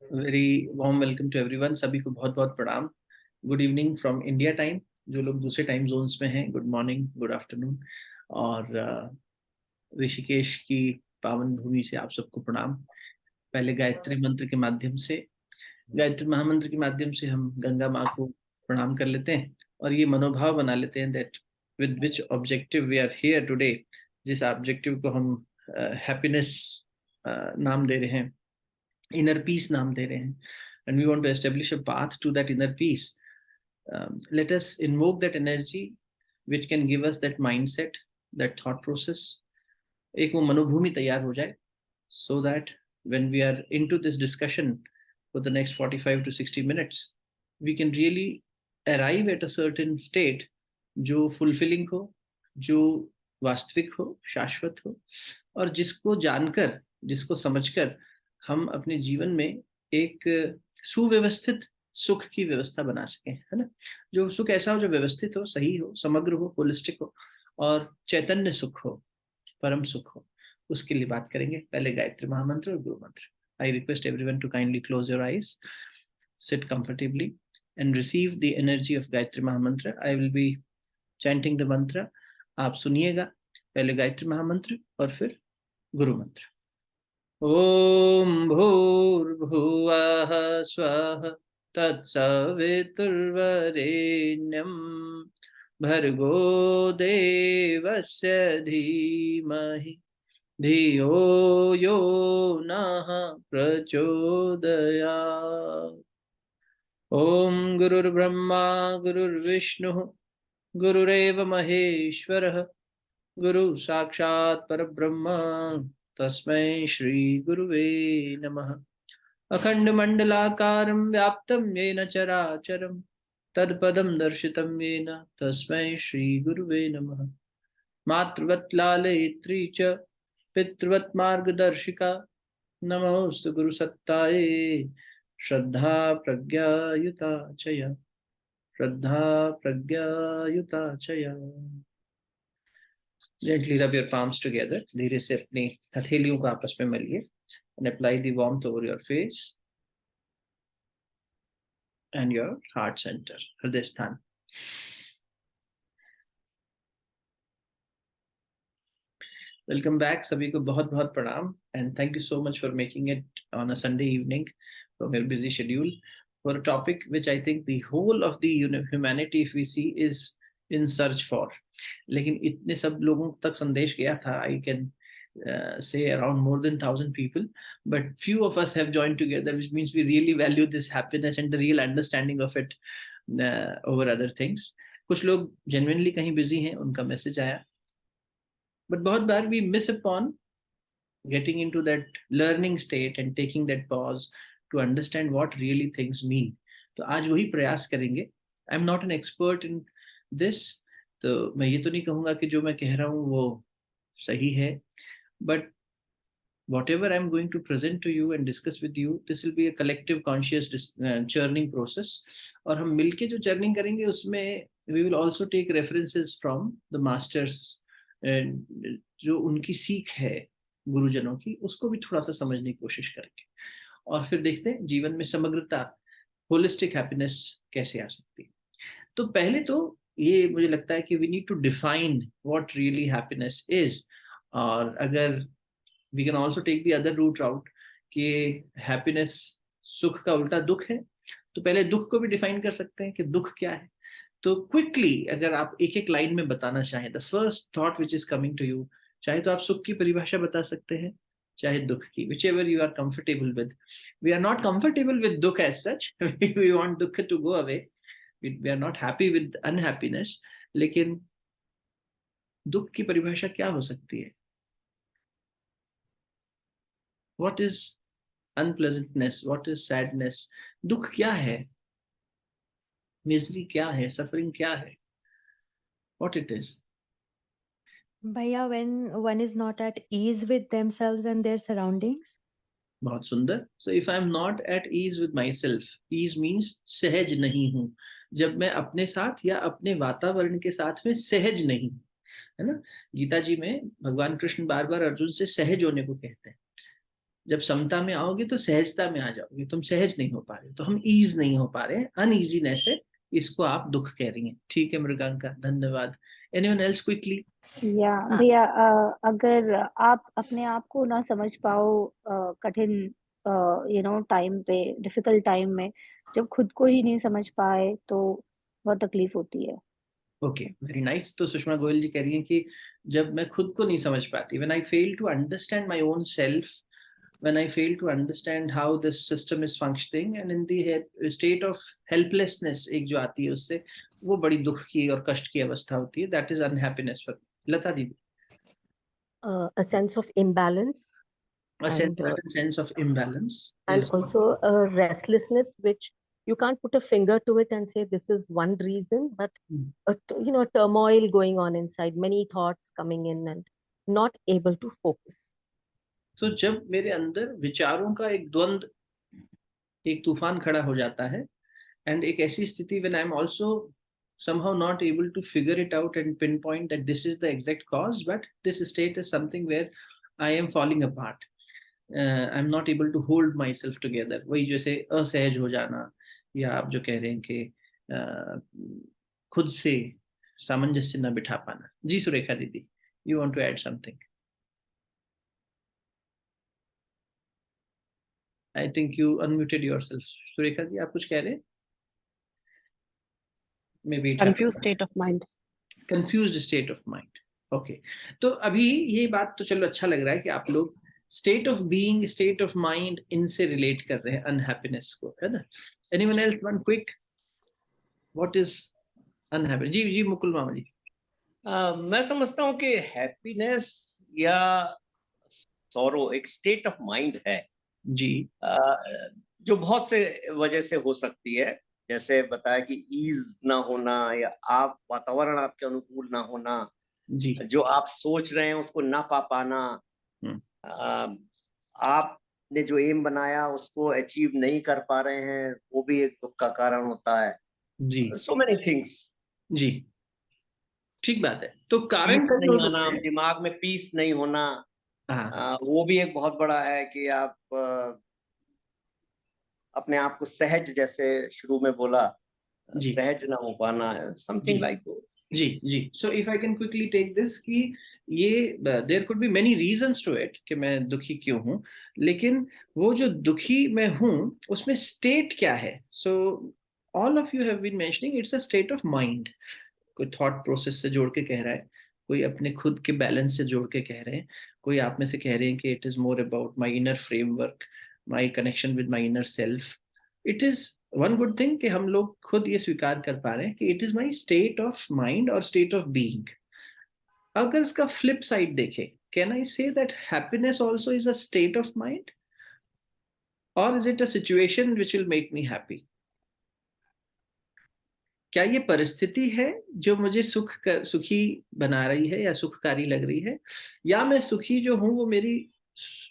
Very warm welcome to everyone. सभी को बहुत बहुत प्रणाम। Good evening from India time. जो लोग दूसरे टाइम जोन्स में हैं, गुड मॉर्निंग, गुड आफ्टरनून। और ऋषिकेश की पावन भूमि से आप सबको प्रणाम। पहले गायत्री मंत्र के माध्यम से, गायत्री महामंत्र के माध्यम से हम गंगा माँ को प्रणाम कर लेते हैं और ये मनोभाव बना लेते हैं that with which objective we are here today. जिस ऑब्जेक्टिव को हम हैप्पीनेस नाम दे रहे हैं, inner peace naam de rahe hain, and we want to establish a path to that inner peace. Let us invoke that energy which can give us that mindset, that thought process, एक वो मनोभूमि तैयार हो जाए, so that when we are into this discussion for the next 45 to 60 minutes we can really arrive at a certain state जो fulfilling हो, जो वास्तविक हो, शाश्वत हो, और जिसको जानकर, जिसको समझकर हम अपने जीवन में एक सुव्यवस्थित सुख की व्यवस्था बना सकें, है ना। जो सुख ऐसा हो जो व्यवस्थित हो, सही हो, समग्र हो, होलिस्टिक हो और चैतन्य सुख हो, परम सुख हो, उसके लिए बात करेंगे। पहले गायत्री महामंत्र और गुरु मंत्र। I request everyone to kindly close your eyes, sit comfortably and receive the energy of Gayatri महामंत्र। I will be chanting the mantra, आप सुनिएगा। पहले गायत्री महामंत्र और फिर गुरु मंत्र। ओम भूर्भुवः स्वः तत्सवितुर्वरेण्यं भर्गो देवस्य धीमहि धियो यो नः प्रचोदयात्। ओम गुरुर्ब्रह्मा गुरुर्विष्णुः गुरुरेव महेश्वरः गुरु साक्षात् परब्रह्म तस्मै श्री गुरुवे नमः। अखंड मंडलाकारं व्याप्तं येन चराचरं तत्पदं दर्शितं येन तस्मै श्री गुरुवे नमः। मातृवत् लालयित्री च पितृवत् मार्गदर्शिका नमोस्तु गुरुसत्ताये श्रद्धा प्रज्ञायुता च या, श्रद्धा प्रज्ञायुता च या। Gently rub your palms together. धीरे से अपनी हथेलियों को आपस में मलिए and apply the warmth over your face and your heart center, हृदय स्थान। Welcome back. सभी को बहुत बहुत प्रणाम and thank you so much for making it on a Sunday evening from your busy schedule for a topic which I think the whole of the humanity, if we see, is in search for. लेकिन इतने सब लोगों तक संदेश गया था, I can say around more than 1,000 people, but few of us have joined together, which means we really value this happiness and the real understanding of it over other things. कुछ लोग genuinely कहीं busy हैं, उनका message आया, but बहुत बार we miss upon getting into that learning state and taking that pause to understand what really things mean. तो आज वही प्रयास करेंगे। I'm not an expert in this, तो मैं ये तो नहीं कहूँगा कि जो मैं कह रहा हूँ वो सही है, but whatever I'm going to present to you and discuss with you, this will be a collective conscious churning process. और हम मिलके जो churning करेंगे उसमें we will also take references from the masters, जो उनकी सीख है गुरुजनों की, उसको भी थोड़ा सा समझने की कोशिश करेंगे और फिर देखते हैं जीवन में समग्रता, होलिस्टिक हैप्पीनेस कैसे आ सकती है। तो पहले तो ये मुझे लगता है कि we need to define what really happiness is, और अगर we can also take the other route out कि happiness सुख का उल्टा दुख है, तो पहले दुख को भी डिफाइन कर सकते हैं कि दुख क्या है। तो क्विकली अगर आप एक एक लाइन में बताना चाहें, the first thought which is coming to you, चाहे तो आप सुख की परिभाषा बता सकते हैं, चाहे दुख की, whichever you are comfortable with. We are not comfortable with दुख एज सच, वी वांट दुख to go away, we are not happy with unhappiness, लेकिन दुख की परिभाषा क्या हो सकती है? What is unpleasantness, what is sadness? दुख क्या है, मिजरी क्या है, सफरिंग क्या है, what it is? Bhaiya, when one is not at ease with themselves and their surroundings. बहुत सुंदर। So if I am not at ease with myself, ease means सहज नहीं हूं, जब मैं अपने साथ या अपने वातावरण के साथ में सहज नहीं हूं, है ना। गीता जी में भगवान कृष्ण बार बार अर्जुन से सहज होने को कहते हैं। जब समता में आओगे तो सहजता में आ जाओगे, तुम सहज नहीं हो पा रहे, तो हम ईज नहीं हो पा रहे, अनईजीनेस है, इसको आप दुख कह रही हैं। ठीक है मृगांका, धन्यवाद। Anyone else quickly? या भैया, अगर आप अपने आप को ना समझ पाओ कठिन टाइम पे, डिफिकल्ट टाइम में, जब खुद को ही नहीं समझ पाए तो बहुत तकलीफ होती है। Okay, very nice. तो सुषमा गोयल जी कह रही हैं कि जब मैं खुद को नहीं समझ पाती, when I fail to understand my own self, when I fail to understand how this system is functioning, and in the state of helplessness एक जो आती है उससे, वो बड़ी दुख की और कष्ट की अवस्था होती है, that is unhappiness for me। लता दीदी? A sense of imbalance, A and certain sense of imbalance and is also a restlessness, which you can't put a finger to it and say this is one reason, but a turmoil going on inside, many thoughts coming in and not able to focus. तो जब मेरे अंदर विचारों का एक द्वंद, एक तूफान खड़ा हो जाता है, and एक ऐसी स्थिति when I'm also somehow not able to figure it out and pinpoint that this is the exact cause, but this state is something where I am falling apart. I'm not able to hold myself together। वही जैसे असहज हो जाना, या आप जो कह रहे हैं कि खुद से सामंजस्य न बिठा पाना। जी सुरेखा दीदी, you want to add something? I think you unmuted yourself। Surekha ji, आप कुछ कह रहे हैं? Maybe it confused happened। state of mind। Confused state of mind. Okay, तो अभी ये बात तो चलो अच्छा लग रहा है कि आप लोग state of being, state of mind, इनसे रिलेट कर रहे हैं अनहैप्पीनेस को, है ना? Anyone else, one quick, what is unhappiness? जी जी मुकुल मामा जी। मैं समझता हूँ कि हैप्पीनेस या सॉरो एक स्टेट ऑफ माइंड है जी। जो बहुत से वजह से हो सकती है, जैसे बताया कि ईज ना होना, या आप वातावरण आपके अनुकूल ना होना, जी। जो आप सोच रहे हैं उसको ना पा पाना, आपने जो एम बनाया उसको अचीव नहीं कर पा रहे हैं, वो भी एक दुख का कारण होता है। जी। सो मेनी थिंग्स। जी, ठीक बात है। तो कारण क्या हो सकते हैं? दिमाग में पीस नहीं होना, हाँ, वो भी एक बहुत बड़ा है कि आप अपने आप को सहज, जैसे शुरू में बोला, जी। सहज ना हो पाना, समथिंग लाइक दैट। जी जी। So if I can quickly take this कि ये there could be many reasons to it कि मैं दुखी क्यों हूं, लेकिन वो जो दुखी मैं हूं उसमें स्टेट क्या है? So all of you have been mentioning it's a state of mind. कोई थॉट प्रोसेस से जोड़ के कह रहा है, कोई अपने खुद के बैलेंस से जोड़ के कह रहे हैं, कोई आप में से कह रहे हैं कि it is more about my inner framework, my connection with my inner self. It is one good thing कि हम लोग खुद ये स्वीकार कर पा रहे हैं कि it is my state of mind और स्टेट ऑफ बीइंग। अगर इसका फ्लिप साइड देखें, can I say that happiness also is a state of mind, और is it a situation which will make me happy? क्या ये परिस्थिति है जो मुझे सुखी बना रही है या सुखकारी लग रही है, या मैं सुखी जो हूं वो मेरी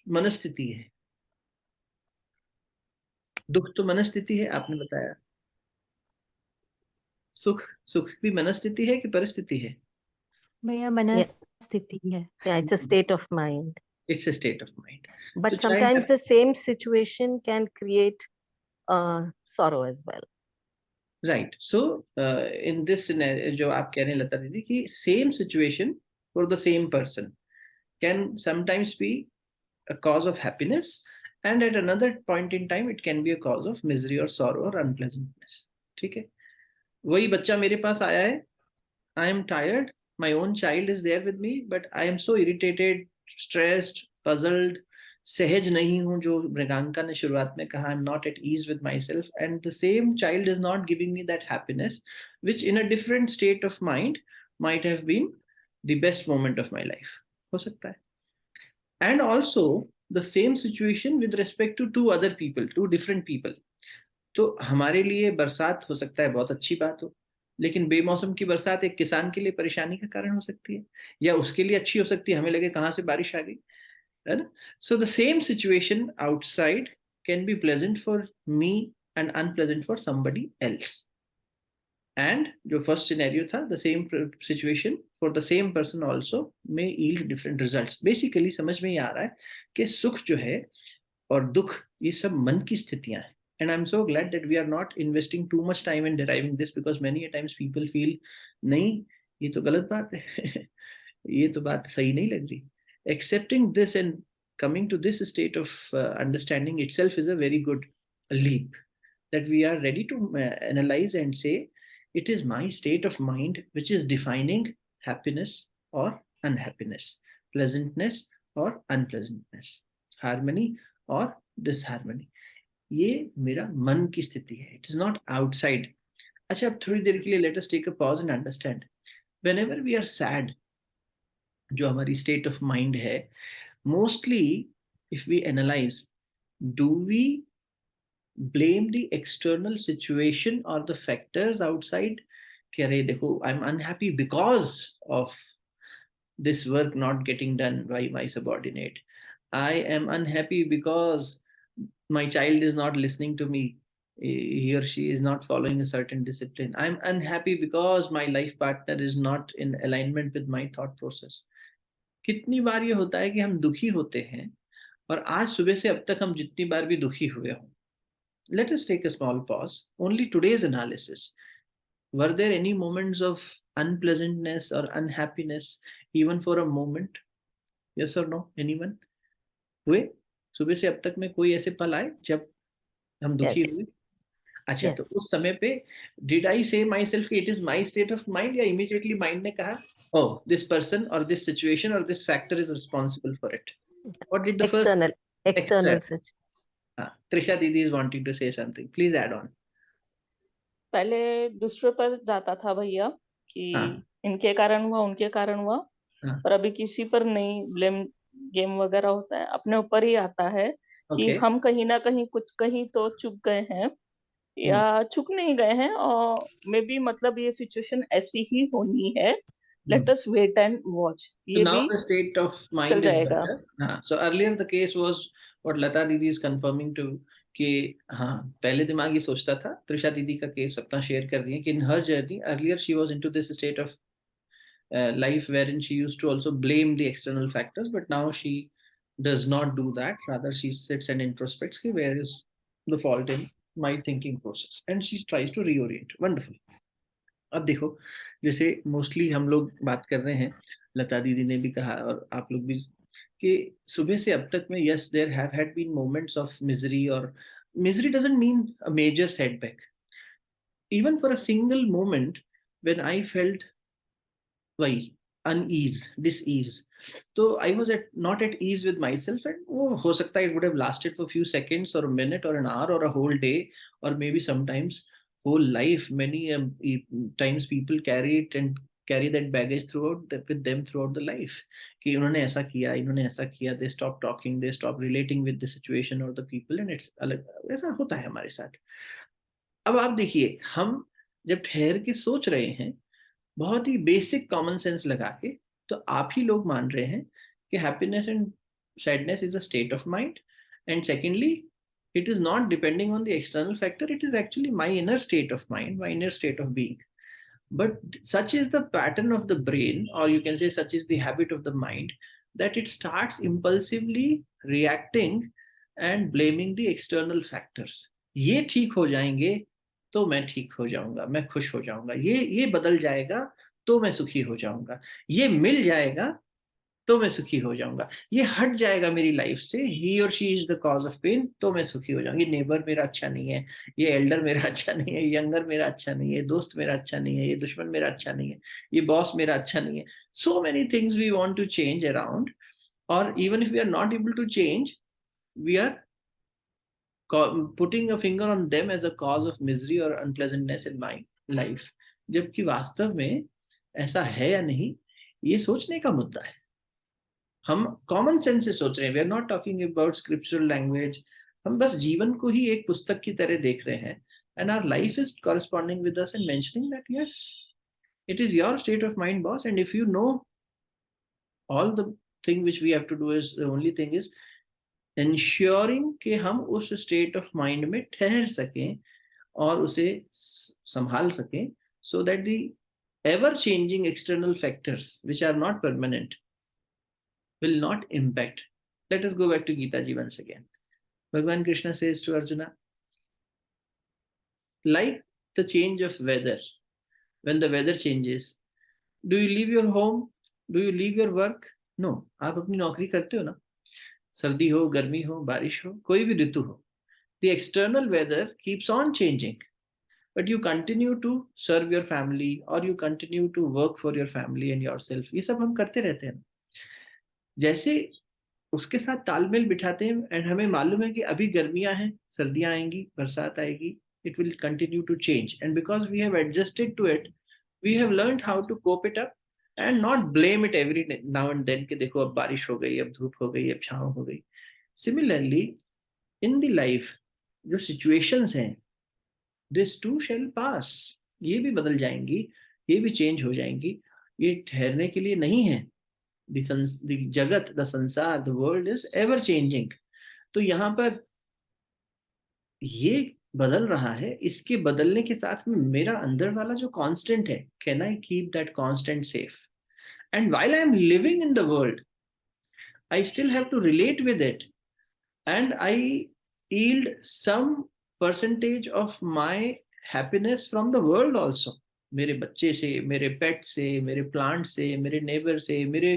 मनस्थिति है? दुख तो मनस्थिति है, आपने बताया। सुख, सुख भी मनस्थिति है कि परिस्थिति है? भैया मनस्थिति है। Yeah, it's a state of mind. It's a state of mind. But तो चाहे sometimes the same situation can create sorrow as well. Right. So in this scenario जो आप कह रहे हैं लता दीदी कि same situation for the same person can sometimes be a cause of happiness, and at another point in time it can be a cause of misery or sorrow or unpleasantness। ठीक है, वही बच्चा मेरे पास आया है, I am tired, my own child is there with me, but I am so irritated, stressed, puzzled, सहज नहीं हूं, जो मृगांका ने शुरुआत में कहा, I'm not at ease with myself, and the same child is not giving me that happiness, which in a different state of mind might have been the best moment of my life। हो सकता है। And also the same situation with respect to two other people, two different people। तो हमारे लिए बरसात हो सकता है बहुत अच्छी बात हो, लेकिन बेमौसम की बरसात एक किसान के लिए परेशानी का कारण हो सकती है, या उसके लिए अच्छी हो सकती है, हमें लगे कहाँ से बारिश आ गई, है ना? So the same situation outside can be pleasant for me and unpleasant for somebody else. And जो first scenario था, the same situation for the same person also may yield different results। Basically समझ में ही आ रहा है कि सुख जो है और दुख, ये सब मन की स्थितियां हैं. And I'm so glad that we are not investing too much time in deriving this, because many a times people feel, नहीं ये तो गलत बात है ये तो बात सही नहीं लग रही. Accepting this and coming to this state of understanding itself is a very good leap, that we are ready to analyze and say, it is my state of mind which is defining happiness or unhappiness, pleasantness or unpleasantness, harmony or disharmony. ये मेरा मन की स्थिति है. It is not outside. अच्छा, अब थोड़ी देर के लिए let us take a pause and understand. Whenever we are sad, जो हमारी स्टेट ऑफ माइंड है, mostly if we analyse, do we blame the external situation or the factors outside? कि अरे देखो, I'm unhappy because of this work not getting done by my subordinate. I am unhappy because my child is not listening to me. He or she is not following a certain discipline. I'm unhappy because my life partner is not in alignment with my thought process. कितनी बार ये होता है कि हम दुखी होते हैं, और आज सुबह से अब तक हम जितनी बार भी दुखी हुए हों, let us take a small pause. Only today's analysis. Were there any moments of unpleasantness or unhappiness, even for a moment? Yes or no? Anyone? हुए? सुबह से अब तक में कोई ऐसे पल आए जब हम दुखी Yes. हुए? अच्छा, तो Yes. उस समय पे did I say myself कि it is my state of mind, या immediately mind ने कहा, oh, this person or this situation or this factor is responsible for it? What did the External External. such. Trisha Didi is wanting to say something. Please add on. पहले दूसरे पर जाता था भैया कि हाँ. इनके कारण हुआ, उनके कारण हुआ, हाँ. पर अभी किसी पर नहीं ब्लेम गेम वगैरह होता है, अपने ऊपर ही आता है कि Okay. हम कहीं ना कहीं कुछ कहीं तो चुक गए हैं या चुक नहीं गए हैं, और मे बी मतलब ये सिचुएशन ऐसी ही होनी है. Let us wait and watch. So ये now भी the state of चल mind is जाएगा. better. So earlier the case was what Lata Didi is confirming to, कि हाँ, पहले दिमाग ये सोचता था. त्रिशा दीदी का केस अपना शेयर कर रही है कि in her journey earlier she was into this state of life wherein she used to also blame the external factors, but now she does not do that. Rather she sits and introspects कि where is the fault in my thinking process, and she tries to reorient. Wonderful. अब देखो, जैसे mostly हम लोग बात कर रहे हैं, लता दीदी ने भी कहा और आप लोग भी, कि सुबह से अब तक में, yes, there have had been moments of misery, और misery doesn't mean a major setback. Even for a single moment when I felt वही unease, dis-ease, तो I was not at ease with myself, and वो हो सकता है it would have lasted for a few seconds or a minute or an hour or a whole day or maybe sometimes whole life. Many times people carry it and carry that baggage with them throughout the life, कि उन्होंने ऐसा किया, इन्होंने ऐसा किया, they stop talking, they stop relating with the situation or the people, and it's अलग, ऐसा होता है हमारे साथ. अब आप देखिए, हम जब ठहर के सोच रहे हैं बहुत ही बेसिक कॉमन सेंस लगा के, तो आप ही लोग मान रहे हैं कि happiness and sadness is a state of mind, and secondly it is not depending on the external factor, it is actually my inner state of mind, my inner state of being. But such is the pattern of the brain, or you can say such is the habit of the mind, that it starts impulsively reacting and blaming the external factors. ये ठीक हो जाएंगे तो मैं ठीक हो जाऊंगा, मैं खुश हो जाऊंगा, ये बदल जाएगा तो मैं सुखी हो जाऊंगा, ये मिल जाएगा तो मैं सुखी हो जाऊंगा, ये हट जाएगा मेरी लाइफ से, ही और she is the cause of pain, तो मैं सुखी हो जाऊंगा, ये नेबर मेरा अच्छा नहीं है, ये एल्डर मेरा अच्छा नहीं है, यंगर मेरा अच्छा नहीं है, दोस्त मेरा अच्छा नहीं है, ये दुश्मन मेरा अच्छा नहीं है, ये बॉस मेरा अच्छा नहीं है. So many things we want to change around, और even if we are not able to change, we are putting a finger on them as a cause of misery or unpleasantness in my life. जबकि वास्तव में ऐसा है या नहीं, ये सोचने का मुद्दा है. हम कॉमन सेंस से सोच रहे हैं, we are not talking about scriptural language. हम बस जीवन को ही एक पुस्तक की तरह देख रहे हैं, and our life is corresponding with us and mentioning that yes, it is your state of mind, boss, and if you know, all the thing which we have to do is, the only thing is ensuring कि हम उस state of mind में ठहर सकें और उसे संभाल सकें, so that the ever changing external factors which are not permanent will not impact. Let us go back to Gita ji once again. Bhagwan Krishna says to Arjuna, like the change of weather, when the weather changes, do you leave your home? Do you leave your work? No. आप अपनी नौकरी करते हो ना, सर्दी हो, गर्मी हो, बारिश हो, कोई भी ऋतु हो. The external weather keeps on changing, but you continue to serve your family or you continue to work for your family and yourself. ये सब हम करते रहते हैं. जैसे उसके साथ तालमेल बिठाते हैं एंड हमें मालूम है कि अभी गर्मियां हैं, सर्दियां आएंगी, बरसात आएगी, it will continue to change, and because we have adjusted to it, we have learned how to cope it up and not blame it every now and then कि देखो अब बारिश हो गई, अब धूप हो गई, अब छांव हो गई. Similarly, in the life, जो situations हैं, this too shall pass. ये भी बदल जाएंगी, ये भी चेंज हो जाएंगी, ये ठहरने के लिए नहीं है. The जगत, the संसार, the world is ever changing. तो यहाँ पर ये बदल रहा है, इसके बदलने के साथ में मेरा अंदर वाला जो कांस्टेंट है, can I keep that constant safe? And while I am living in the world, I still have to relate with it, and I yield some percentage of my happiness from the world also. मेरे बच्चे से, मेरे पेट से, मेरे plant से, मेरे neighbour से, मेरे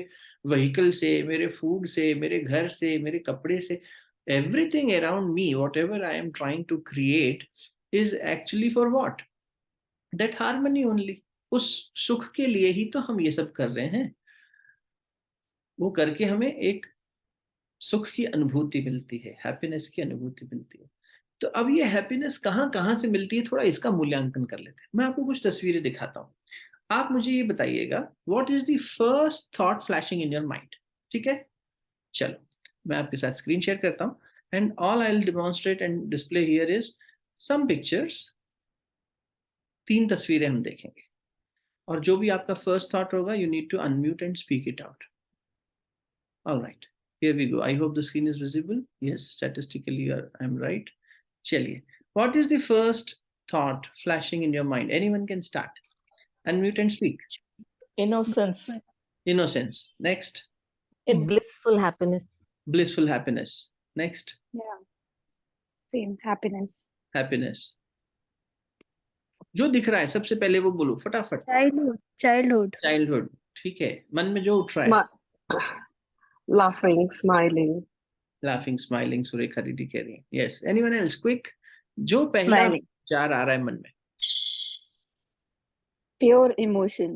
व्हीकल से, मेरे फूड से, मेरे घर से, मेरे कपड़े से, everything around me, whatever I am trying to create is actually for what? That harmony only. उस सुख के लिए ही तो हम ये सब कर रहे हैं. वो करके हमें एक सुख की अनुभूति मिलती है, हैप्पीनेस की अनुभूति मिलती है. तो अब ये हैप्पीनेस कहाँ कहाँ से मिलती है, थोड़ा इसका मूल्यांकन कर लेते हैं. मैं आपको कुछ तस्वीरें दिखाता हूँ, आप मुझे ये बताइएगा, what is the first thought flashing in your mind. ठीक है, चलो मैं आपके साथ स्क्रीन शेयर करता हूँ, and all I will demonstrate and display here is some pictures. 3 तस्वीरें हम देखेंगे, और जो भी आपका फर्स्ट थॉट होगा, you need to unmute and speak it out. Alright, here we go. I hope the screen is visible. Yes, statistically I'm right. Chaliye, what is the first thought flashing in your mind? Anyone can start. Unmute and speak. Innocence. Innocence. Next. Blissful happiness. Blissful happiness. Next. Yeah. Same. Happiness. Happiness. जो दिख रहा है सबसे पहले वो बोलो फटाफट. Childhood. Childhood. ठीक है, मन में जो उठ रहा है. Laughing, smiling. Laughing, smiling. Surekha दीदी कह रही है. Yes. Anyone else? Quick. जो पहला Smiling. विचार आ रहा है मन में. Pure emotion.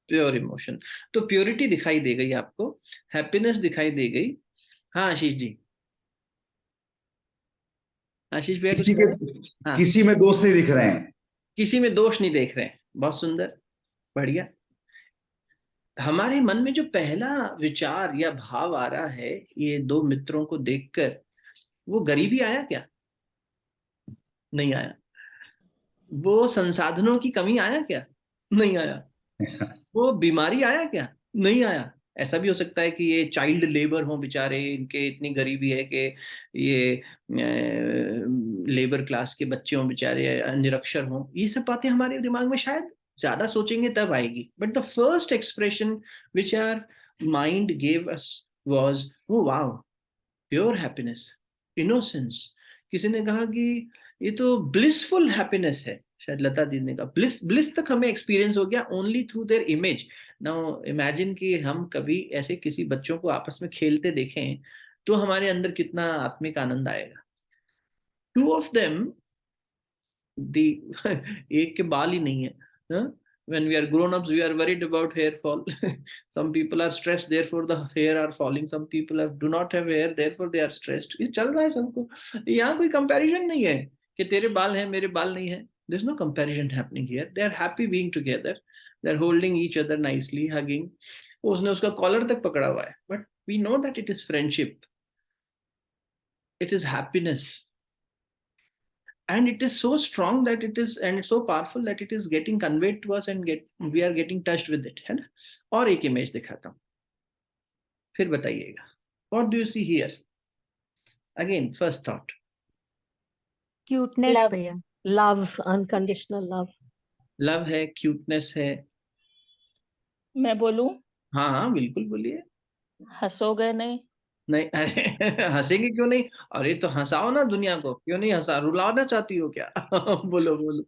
Pure emotion. तो प्योरिटी दिखाई दे गई आपको, हैप्पीनेस दिखाई दे गई. हाँ आशीष जी. आशीष भैया किसी कुछ. हाँ, किसी में दोष नहीं दिख रहे हैं. किसी में दोष नहीं देख रहे हैं. बहुत सुंदर, बढ़िया. हमारे मन में जो पहला विचार या भाव आ रहा है ये 2 मित्रों को देखकर, वो गरीबी आया क्या? नहीं आया. वो संसाधनों की कमी आया क्या? नहीं आया. वो बीमारी आया क्या? नहीं आया. ऐसा भी हो सकता है कि ये चाइल्ड लेबर हो बेचारे, इनके इतनी गरीबी है कि ये लेबर क्लास के बच्चे हों बेचारे, निरक्षर हों. ये सब बातें हमारे दिमाग में शायद ज्यादा सोचेंगे तब आएगी. But the first expression which our mind gave us was, oh wow, pure happiness, innocence. किसी ने कहा कि ये तो ब्लिसफुल हैप्पीनेस है, शायद लता दीदी ने कहा. ब्लिस तक हमें एक्सपीरियंस हो गया only through their image. Now imagine कि हम कभी ऐसे किसी बच्चों को आपस में खेलते देखें तो हमारे अंदर कितना आत्मिक आनंद आएगा. 2 of them, एक के बाल ही नहीं है. When we are grown-ups, we are worried about hair fall. Some people are stressed, therefore the hair are falling. Some people do not have hair, therefore they are stressed. ये चल रहा है सबको. यहाँ कोई कंपैरिजन नहीं है कि तेरे बाल हैं मेरे बाल नहीं है. There's no comparison happening here. They are happy being together. They are holding each other nicely, hugging. उसने उसका कॉलर तक पकड़ा हुआ है. But we know that it is friendship. It is happiness. And it is so strong that it is, and it's so powerful that it is getting conveyed to us and we are getting touched with it, है ना. और एक image दिखाता हूँ, फिर बताइएगा. What do you see here? Again, first thought. Cuteness, Love. भैया. Love, unconditional love. Love है, cuteness है. मैं बोलूं? हाँ हाँ बिल्कुल बोलिए. हंसोगे नहीं? नहीं अरे हंसेंगे क्यों नहीं? अरे तो हंसाओ ना दुनिया को, क्यों नहीं हंसा? रुलाना चाहती हो क्या? बोलो बोलो।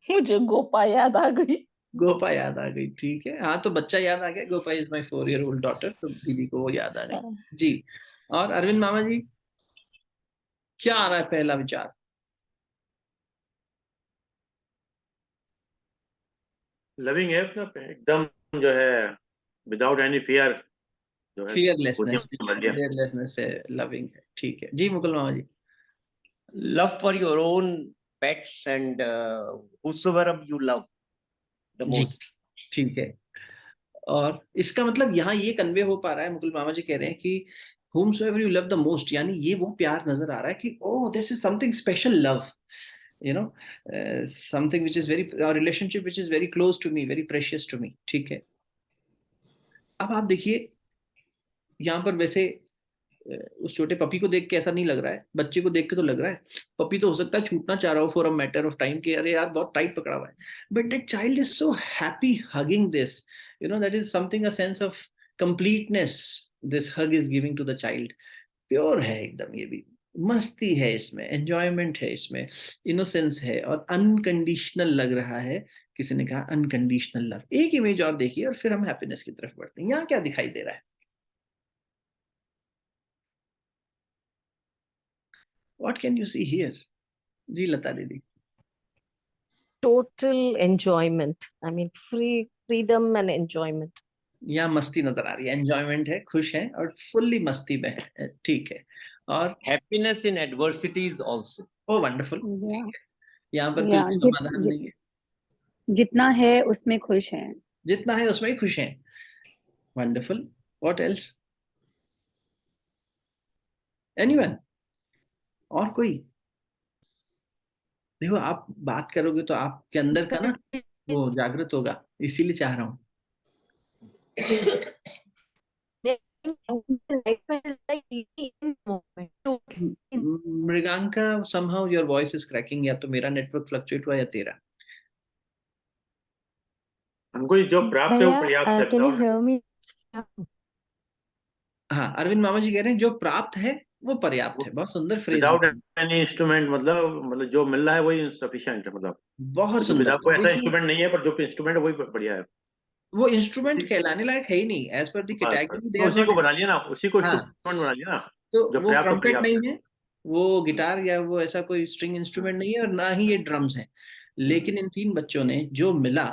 मुझे गोपा याद आ गई। गोपा याद आ गई, ठीक है। हाँ तो बच्चा याद आ गया, Gopa is my 4 year old daughter, तो दीदी को वो याद आ गई जी। और अरविंद मामा जी, क्या आ रहा है पहला विचार? लविंग है अपना एकदम, जो है विदाउट एनी फियर, जो है खुद ही फियरलेसनेस, बन गया। फियरलेसनेस है, लविंग है, ठीक है जी। मुकुल मामा जी। Love for your own pets and whosoever you love the ji most. ठीक है। और इसका मतलब यहाँ ये कन्वे हो पा रहा है, मुकुल मामा जी कह रहे हैं कि whomsoever you love the most, यानी ये वो प्यार नजर आ रहा है कि oh this is something special love, you know, something which is very, a relationship which is very close to me, very precious to me, ठीक है। अब आप देखिए यहाँ पर वैसे उस छोटे पपी को देख के ऐसा नहीं लग रहा है, बच्चे को देख के तो लग रहा है पपी तो हो सकता है छूटना चाह रहा हो for a matter of time, कि अरे यार बहुत टाइट पकड़ा हुआ है, but that child is so happy hugging this, you know, that is something, a sense of completeness this hug is giving to the child. Pure है एकदम, ये भी मस्ती है इसमें, एंजॉयमेंट है इसमें, इनोसेंस है, और अनकंडीशनल लग रहा है। किसी ने कहा अनकंडीशनल लव। एक इमेज और देखिए और फिर हम हैप्पीनेस की तरफ बढ़ते हैं। यहाँ क्या दिखाई दे रहा है? What can you see here? जी लता दीदी। Total enjoyment. I mean, freedom and enjoyment. यहाँ मस्ती नजर आ रही है, एंजॉयमेंट है, खुश है और फुल्ली मस्ती में है, ठीक है। और Happiness in adversities also. O wonderful, या यहाँ पर कुछ या भी समाधान नहीं है, जितना है उसमें खुश हैं। जितना है उसमें ही खुश हैं। वंडरफुल। What else? एनीवन? और कोई? देखो आप बात करोगे तो आपके अंदर का ना वो जागृत होगा, इसीलिए चाह रहा हूँ। Mriganka, somehow your voice is cracking, या तो मेरा नेटवर्क फ्लक्चुएट हुआ या तेरा। हमको जो प्राप्त है वो पर्याप्त Bhaiya, लगता can you है। hear me? हाँ अरविंद मामा जी कह रहे हैं जो प्राप्त है वो पर्याप्त है। बहुत सुंदर फ्रेज, विदाउट एनी इंस्ट्रूमेंट, मतलब जो मिल रहा है वही सफिशिएंट है, मतलब बहुत सुंदर। विदाउट कोई ऐसा देखिए इंस्ट्रूमेंट नहीं है, पर जो इंस्ट्रूमेंट है वही बढ़िया है। वो इंस्ट्रूमेंट कहलाने लायक है ही नहीं, एज पर द कैटेगरी दे तो आर उसी नॉट। को बना लिया ना, उसी को हाँ इंस्ट्रूमेंट बना लिया ना, तो जो वो पर्याप्त और ट्रम्पेट नहीं पर्याप्त। है, वो गिटार या वो ऐसा कोई स्ट्रिंग इंस्ट्रूमेंट नहीं है, और ना ही ये ड्रम्स हैं। लेकिन इन तीन बच्चों ने जो मिला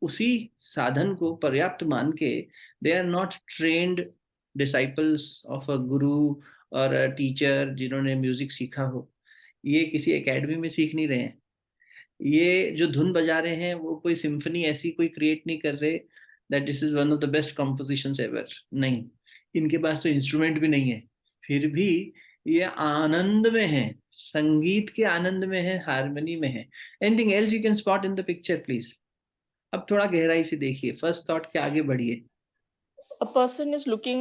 उसी साधन को पर्याप्त मान के, they are not trained disciples of a guru और अ टीचर जिन्होंने म्यूजिक सीखा हो। ये किसी एकेडमी में सीख नहीं रहे हैं। ये जो धुन बजा रहे हैं वो कोई सिम्फनी ऐसी कोई क्रिएट नहीं कर रहे that this is one of the best compositions ever. नहीं, इनके पास तो इंस्ट्रूमेंट भी नहीं है, फिर भी ये आनंद में है, संगीत के आनंद में है, हारमोनी में है। Anything else you can spot in the picture please? अब थोड़ा गहराई से देखिए, फर्स्ट थॉट के आगे बढ़िए। A person is looking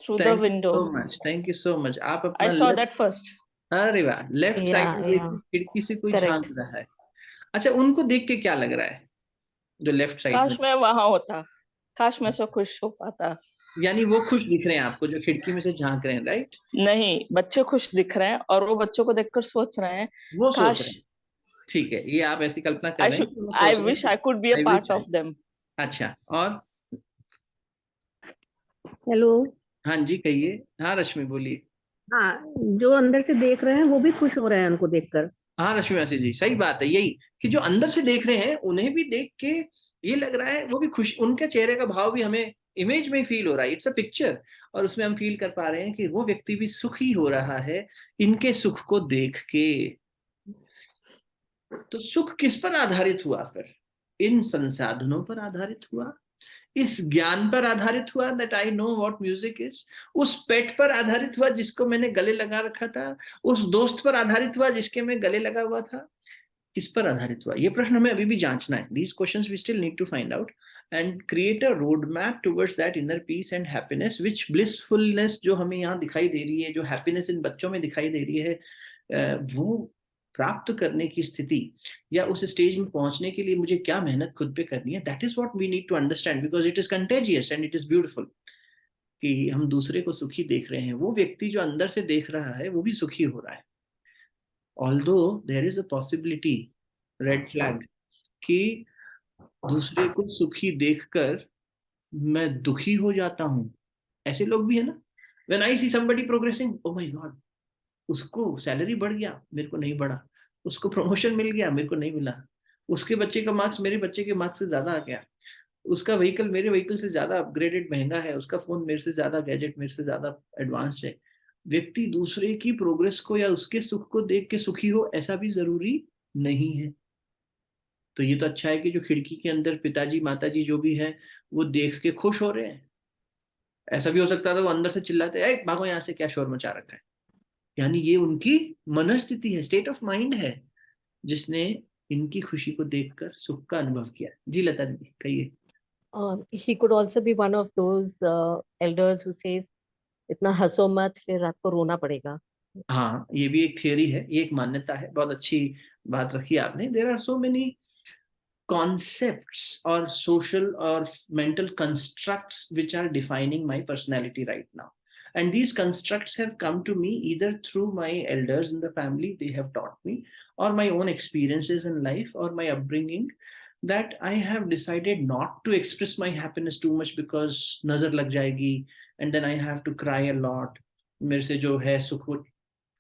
through the thank you window. So much, thank you so much. आप I अपना saw लेफ्ट, that first. अरे वाह, लेफ्ट साइड में Yeah, देखिए, खिड़की से कोई correct. झांक रहा है। अच्छा, उनको देख के क्या लग रहा है जो लेफ्ट साइड में? काश मैं वहां होता, काश मैं सो खुश हो पाता। यानी वो खुश दिख रहे हैं आपको जो खिड़की में से झांक रहे हैं, राइट? नहीं, बच्चे खुश दिख रहे हैं और वो बच्चों को देखकर सोच रहे हैं वो सोच काश रहे हैं, ठीक है, ये आप ऐसी कल्पना कर आई रहे हैं शुड कि वो आई सोच रहे विश हैं I could be a I part wish I- of them. अच्छा, और हेलो। हाँ जी कहिए। हाँ रश्मि बोलिए। हाँ, जो अंदर से देख रहे हैं वो भी खुश हो रहे हैं उनको देखकर। हाँ रश्मि मासी जी, सही बात है, यही कि जो अंदर से देख रहे हैं उन्हें भी देख के ये लग रहा है वो भी खुश, उनके चेहरे का भाव भी हमें इमेज में फील हो रहा है। इट्स अ पिक्चर, और उसमें हम फील कर पा रहे हैं कि वो व्यक्ति भी सुखी हो रहा है इनके सुख को देख के। तो सुख किस पर आधारित हुआ फिर? इन संसाधनों पर आधारित हुआ, इस ज्ञान पर आधारित हुआ that I know what music is, उस पेट पर आधारित हुआ जिसको मैंने गले लगा रखा था, उस दोस्त पर आधारित हुआ जिसके मैं गले लगा हुआ था। किस पर आधारित हुआ? ये प्रश्न हमें अभी भी जांचना है। These questions we still need to find out and create a roadmap towards that inner peace and happiness, which blissfulness जो हमें यहाँ दिखाई दे रही है, जो happiness इन बच्चों में दिखाई दे रही है, वो प्राप्त करने की स्थिति या उस स्टेज में पहुंचने के लिए मुझे क्या मेहनत खुद पे करनी है, that is what we need to understand because it is contagious and it is beautiful. कि हम दूसरे को सुखी देख रहे हैं, वो व्यक्ति जो अंदर से देख रहा है वो भी सुखी हो रहा है। Although there is a possibility, red flag, कि दूसरे को सुखी देखकर मैं दुखी हो जाता हूं। ऐसे लोग भी है ना। When I see somebody progressing, oh my God, उसको सैलरी बढ़ गया, मेरे को नहीं बढ़ा। उसको प्रमोशन मिल गया, मेरे को नहीं मिला। उसके बच्चे का मार्क्स मेरे बच्चे के मार्क्स से ज्यादा आ गया। उसका व्हीकल मेरे व्हीकल से ज्यादा अपग्रेडेड महंगा है। उसका फोन मेरे से ज्यादा, गैजेट मेरे से ज्यादा एडवांस्ड है। व्यक्ति दूसरे की प्रोग्रेस को या उसके सुख को देख के सुखी हो, ऐसा भी जरूरी नहीं है। तो ये तो अच्छा है कि जो खिड़की के अंदर पिताजी माताजी जो भी है वो देख के खुश हो रहे हैं। ऐसा भी हो सकता था वो अंदर से चिल्लाते, ए भागो यहाँ से, क्या शोर मचा रखा है। यानी ये उनकी मनस्थिति है, स्टेट ऑफ माइंड है, जिसने इनकी खुशी को देखकर सुख का अनुभव किया। जी लता जी कहिए। He could also be one of those elders who says, इतना हंसो मत, फिर रात को रोना पड़ेगा। हाँ, ये भी एक थियरी है, ये एक मान्यता है। बहुत अच्छी बात रखी आपने। There are so many concepts or social or mental constructs which are defining my personality right now, and these constructs have come to me either through my elders in the family, they have taught me, or my own experiences in life, or my upbringing, that I have decided not to express my happiness too much because nazar lag jayegi, and then I have to cry a lot, mere se jo hai sukh wo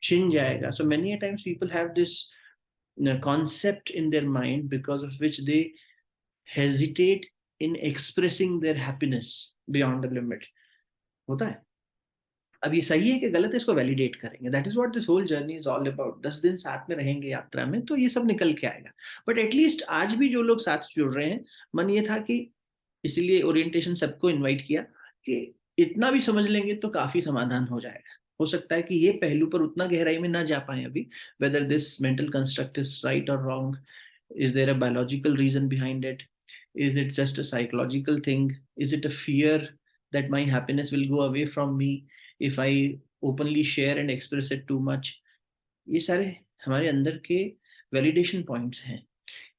छिन जाएगा. So many a times people have this concept in their mind because of which they hesitate in expressing their happiness beyond the limit. होता है. अब ये सही है कि गलत है, इसको वैलिडेट करेंगे. That is what this whole journey is all about. 10 दिन साथ में रहेंगे यात्रा में, तो ये सब निकल के आएगा. बट एटलीस्ट आज भी जो लोग साथ जुड़ रहे हैं, मन ये था कि इसीलिए ओरिएंटेशन सबको इनवाइट किया कि इतना भी समझ लेंगे तो काफी समाधान हो जाएगा. हो सकता है कि ये पहलू पर उतना गहराई में ना जा पाए अभी, whether this mental construct is right or wrong, is there a biological reason behind it, is it just a psychological thing, is it a fear that my happiness will go away from me if I openly share and express it too much. ये सारे हमारे अंदर के validation points हैं.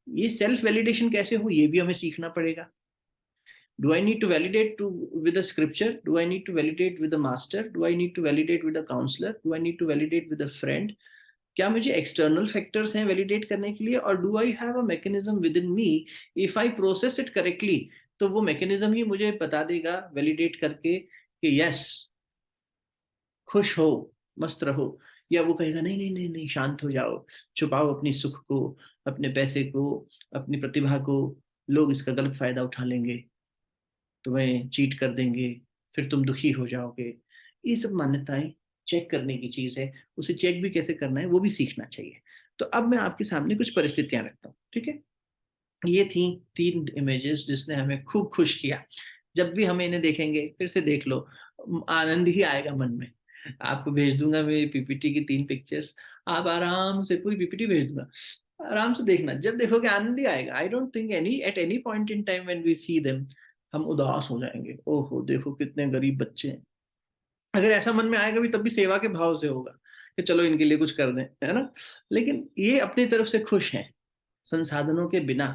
ये self validation कैसे हो, ये भी हमें सीखना पड़ेगा. Do I need to validate with a scripture? Do I need to validate with a master? Do I need to validate with a counselor? Do I need to validate with a friend? क्या मुझे external factors हैं validate करने के लिए, और do I have a mechanism with in me, if I process it correctly तो वो mechanism ही मुझे बता देगा वैलिडेट करके कि यस खुश हो, मस्त रहो. या वो कहेगा नहीं नहीं नहीं नहीं, शांत हो जाओ, छुपाओ अपनी सुख को, अपने पैसे को, अपनी प्रतिभा को, लोग इसका गलत फायदा उठा लेंगे, तुम्हें चीट कर देंगे, फिर तुम दुखी हो जाओगे. ये सब मान्यताएं चेक करने की चीज है. उसे चेक भी कैसे करना है वो भी सीखना चाहिए. तो अब मैं आपके सामने कुछ परिस्थितियां रखता हूँ. ठीक है, ये थी 3 इमेजेस जिसने हमें खूब खुश किया. जब भी हम इन्हें देखेंगे फिर से देख लो, आनंद ही आएगा मन में. आपको भेज दूंगा मेरी पीपीटी की 3 पिक्चर्स, आप आराम से पूरी पीपीटी भेज दूंगा, आराम से देखना. जब देखोगे आनंद ही आएगा. I don't think at any point in time when we see them हम उदास हो जाएंगे. ओहो देखो कितने गरीब बच्चे हैं. अगर ऐसा मन में आएगा भी तब भी सेवा के भाव से होगा कि चलो इनके लिए कुछ कर दें, है ना. लेकिन ये अपनी तरफ से खुश हैं, संसाधनों के बिना.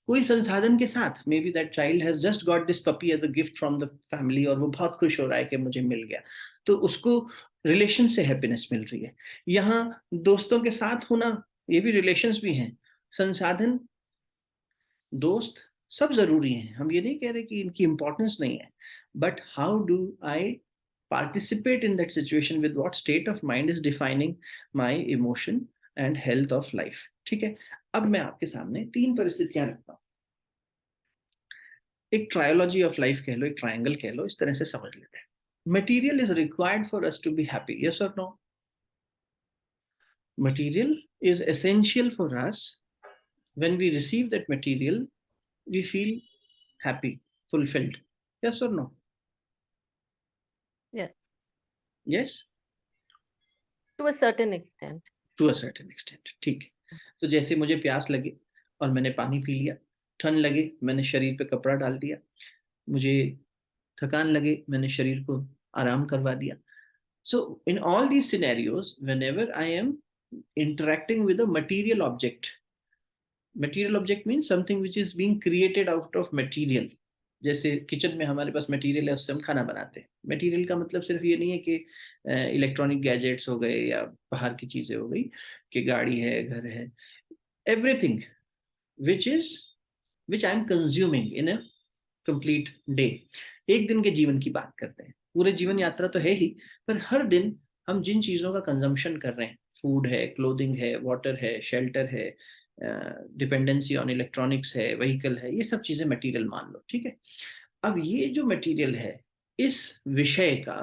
कोई संसाधन के साथ, maybe that child has just got this puppy as a gift from the family, और वो बहुत खुश हो रहा है कि मुझे मिल गया, तो उसको रिलेशन से हैप्पीनेस मिल रही है. यहाँ दोस्तों के साथ होना, ये भी रिलेशंस भी हैं. संसाधन, दोस्त सब जरूरी हैं, हम ये नहीं कह रहे कि इनकी इंपॉर्टेंस नहीं है. But how do I participate in that situation, with what state of mind is defining my emotion and health of life. ठीक है, अब मैं आपके सामने 3 परिस्थितियां रखता हूं. एक ट्रायोलॉजी ऑफ लाइफ कह लो, एक ट्रायंगल कह लो, इस तरह से समझ लेते हैं. Material is required for us to be happy, yes or no? Material is essential for us. When we receive that material, we feel happy, fulfilled, yes or no? Yes. Yes? To a certain extent. To a certain extent. ठीक है. तो जैसे मुझे प्यास लगे और मैंने पानी पी लिया, ठंड लगे मैंने शरीर पे कपड़ा डाल दिया, मुझे थकान लगे मैंने शरीर को आराम करवा दिया. So in all these scenarios, whenever I am interacting with a material object means something which is being created out of material, जैसे किचन में हमारे पास मटेरियल है, उससे हम खाना बनाते हैं। मटेरियल का मतलब सिर्फ ये नहीं है कि इलेक्ट्रॉनिक गैजेट्स हो गए या बाहर की चीजें हो गई, कि गाड़ी है, घर है, everything which I am consuming in a complete day. एक दिन के जीवन की बात करते हैं, पूरे जीवन यात्रा तो है ही, पर हर दिन हम जिन चीजों का कंजम्पशन कर रहे हैं, फूड है, क्लोथिंग है, वाटर है, शेल्टर है, डिपेंडेंसी ऑन इलेक्ट्रॉनिक्स है, व्हीकल है, ये सब चीजें मटेरियल मान लो, ठीक है। अब ये जो मटेरियल है, इस विषय का,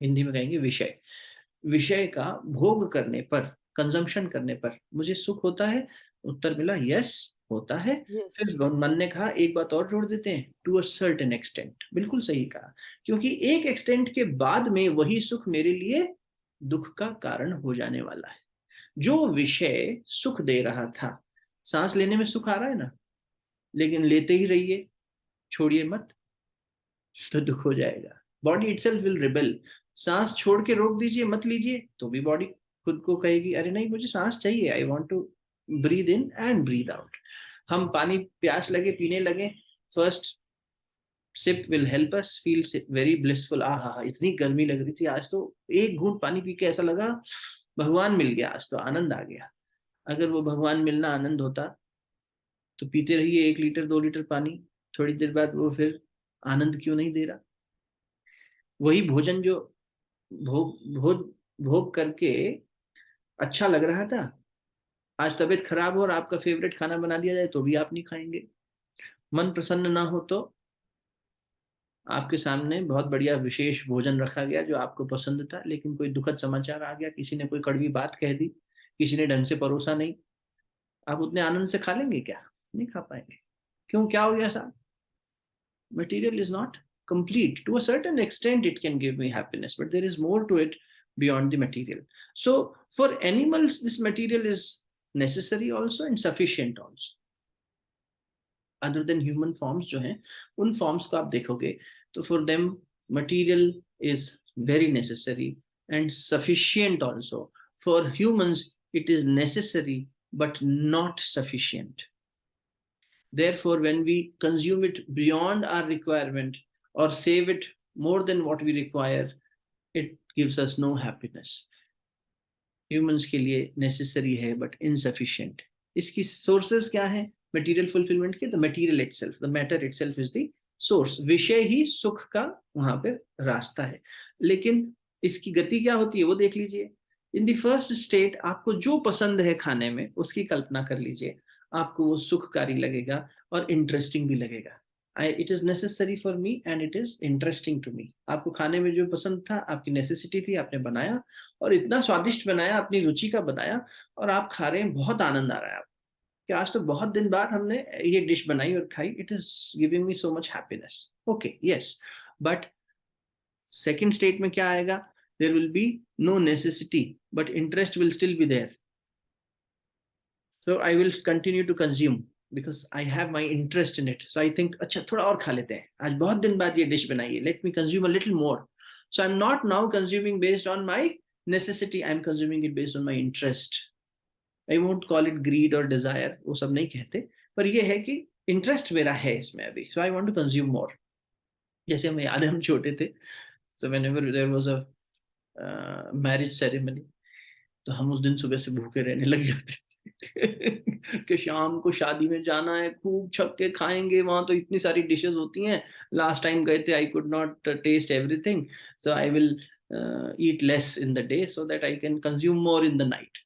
हिंदी में कहेंगे विषय, विषय का भोग करने पर, कंजम्पशन करने पर मुझे सुख होता है? उत्तर मिला यस, होता है। Yes. फिर मन ने कहा एक बात और जोड़ देते हैं, टू अ सर्टेन एक्सटेंट। बिल्कुल सही कहा, क्योंकि एक एक्सटेंट के बाद में वही सुख मेरे लिए दुख का कारण हो जाने वाला है। जो विषय सुख दे रहा था, सांस लेने में सुख आ रहा है ना, लेकिन लेते ही रहिए, छोड़िए मत, तो दुख हो जाएगा। Body itself will rebel. सांस छोड़ के रोक दीजिए, मत लीजिए, तो भी बॉडी खुद को कहेगी अरे नहीं, मुझे सांस चाहिए, I want to breathe in and breathe out. हम पानी प्यास लगे पीने लगे, first sip will help us feel very blissful. आहा, इतनी गर्मी लग रही थी आज, तो एक घूंट पानी पी के ऐसा लगा भगवान मिल गया, आज तो आनंद आ गया। अगर वो भगवान मिलना आनंद होता तो पीते रहिए 1 लीटर 2 लीटर पानी, थोड़ी देर बाद वो फिर आनंद क्यों नहीं दे रहा? वही भोजन जो भोग भोग भोग करके अच्छा लग रहा था, आज तबीयत खराब हो और आपका फेवरेट खाना बना दिया जाए तो भी आप नहीं खाएंगे। मन प्रसन्न ना हो तो आपके सामने बहुत बढ़िया विशेष भोजन रखा गया जो आपको पसंद था, लेकिन कोई दुखद समाचार आ गया, किसी ने कोई कड़वी बात कह दी, किसी ने ढंग से परोसा नहीं, आप उतने आनंद से खा लेंगे क्या? नहीं खा पाएंगे। क्यों, क्या हो गया साहब? Material is not complete. To a certain extent it can give me happiness, but there is more to it beyond the material. So for animals this material is necessary also and sufficient also. Other than human forms जो हैं, उन forms को आप देखोगे तो for them material is very necessary and sufficient also. For humans it is necessary but not sufficient. Therefore, when we consume it beyond our requirement or save it more than what we require, it gives us no happiness. Humans के लिए necessary है but insufficient. इसकी sources क्या है material fulfillment के? The material itself, the matter itself is the source. विषय ही सुख का वहां पे रास्ता है। लेकिन इसकी गति क्या होती है वो देख लीजिए। In the first state आपको जो पसंद है खाने में उसकी कल्पना कर लीजिए, आपको वो सुखकारी लगेगा और इंटरेस्टिंग भी लगेगा। It is necessary for me and it is interesting to me. आपको खाने में जो पसंद था, आपकी नेसेसिटी थी, आपने बनाया और इतना स्वादिष्ट बनाया, अपनी रुचि का बनाया और आप खा रहे हैं, बहुत आनंद आ रहा है आपको कि आज तो बहुत दिन बाद हमने ये डिश बनाई और खाई, it is giving me so much happiness. Okay, yes, but second state में क्या आएगा? There will be no necessity but interest will still be there. So I will continue to consume because I have my interest in it. So I think, अच्छा थोड़ा और खा लेते हैं, आज बहुत दिन बाद ये डिश बनाई है, let me consume a little more. So I'm not now consuming based on my necessity, I'm consuming it based on my interest. I won't call it greed or desire, वो सब नहीं कहते, पर ये है कि interest मेरा है इसमें अभी, so I want to consume more. जैसे हमें याद है हम छोटे थे, so whenever there was a marriage ceremony, तो हम उस दिन सुबह से भूखे रहने लग जाते थे कि शाम को शादी में जाना है, खूब छक के खाएंगे, वहां तो इतनी सारी डिशेस होती हैं, लास्ट टाइम गए थे I could not taste everything, so I will eat less in the day so that I can consume more in the night.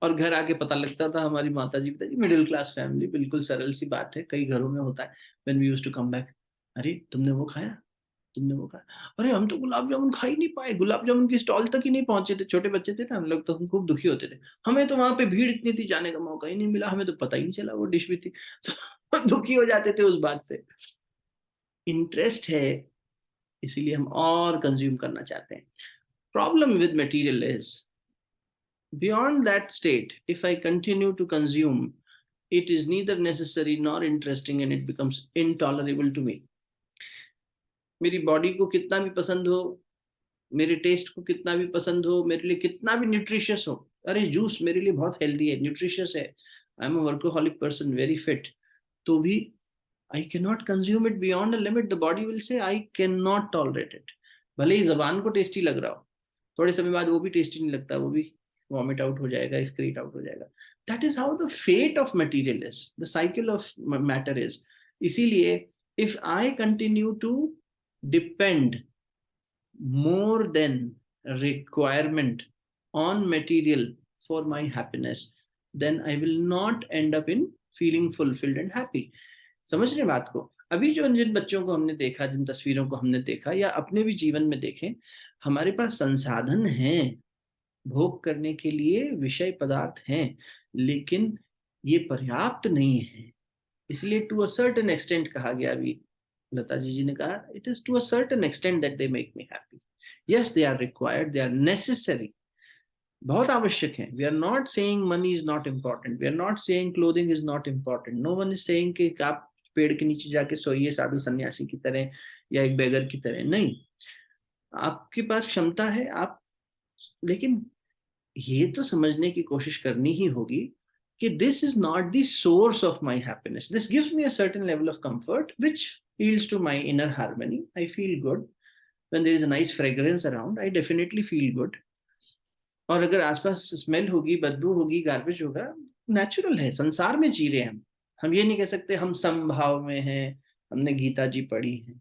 और घर आके पता लगता था, हमारी माताजी पिताजी, मिडिल क्लास फैमिली, बिल्कुल सरल सी बात है, कई घरों में होता है, when we used to come back, अरे तुमने वो खाया, तुमने वो कहा, अरे हम तो गुलाब जामुन खा ही नहीं पाए, गुलाब जामुन की स्टॉल तक ही नहीं पहुंचे थे, छोटे बच्चे थे ना हम लोग, तो हम खूब दुखी होते थे, हमें तो वहां पे भीड़ इतनी थी, जाने का मौका ही नहीं मिला, हमें तो पता ही नहीं चला वो डिश भी थी, तो दुखी हो जाते थे उस बात से। इंटरेस्ट है इसीलिए हम और कंज्यूम करना चाहते हैं। Problem with material is beyond that state, if I continue to consume, it is neither necessary nor interesting and it becomes intolerable to me. मेरी बॉडी को कितना भी पसंद हो, मेरे टेस्ट को कितना भी पसंद हो, मेरे लिए कितना भी न्यूट्रिशियस हो, अरे जूस मेरे लिए बहुत हेल्दी है, न्यूट्रिशियस है, I am a workaholic person, very fit, तो भी I cannot consume it beyond a limit. The body will say, I cannot tolerate it. भले ही जबान को टेस्टी लग रहा हो, थोड़े समय बाद वो भी टेस्टी नहीं लगता, वो भी वॉमिट आउट हो जाएगा, एक्सक्रीट आउट हो जाएगा. That is how the fate of material is. The cycle of matter is. इसीलिए if I continue to depend more than requirement on material for my happiness, then I will not end up in feeling fulfilled and happy. समझ रहे बात को? अभी जो जिन बच्चों को हमने देखा, जिन तस्वीरों को हमने देखा, या अपने भी जीवन में देखें, हमारे पास संसाधन हैं, भोग करने के लिए विषय पदार्थ हैं, लेकिन ये पर्याप्त नहीं है. इसलिए टू अ सर्टेन एक्सटेंट कहा गया, अभी लता जी ने कहा, it is to a certain extent that they make me happy. Yes, they are required, they are necessary, बहुत आवश्यक है. We are not saying money is not important, we are not saying clothing is not important. No one is saying कि आप पेड़ के नीचे जाके सोइए साधु सन्यासी की तरह या एक बेगर की तरह. नहीं, आपके पास क्षमता है, आप, लेकिन ये तो समझने की कोशिश करनी ही होगी कि this is not the source of my happiness. This gives me a certain level of comfort which yields to my inner harmony. I feel good when there is a nice fragrance around. I definitely feel good. और अगर आसपास smell होगी, बदबू होगी, garbage होगा, natural है, संसार में जी रहे हैं हम ये नहीं कह सकते हम समभाव में हैं, हमने गीता जी पढ़ी है.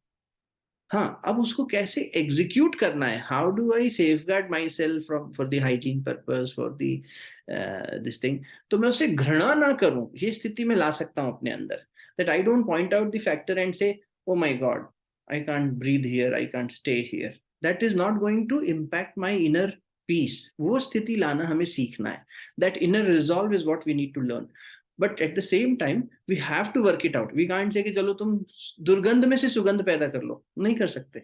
हाँ, अब उसको कैसे एग्जीक्यूट करना है, how do I safeguard my self for the hygiene purpose, for the this thing, तो मैं उसे घृणा ना करूं, ये स्थिति में ला सकता हूं अपने अंदर. That I don't point out the factor and say, oh my God, I can't breathe here, I can't stay here. That is not going to impact my inner peace. वो स्थिति लाना हमें सीखना है. That inner resolve is what we need to learn. But at the same time, we have to work it out. We can't say कि चलो तुम दुर्गंध में से सुगंध पैदा कर लो, नहीं कर सकते.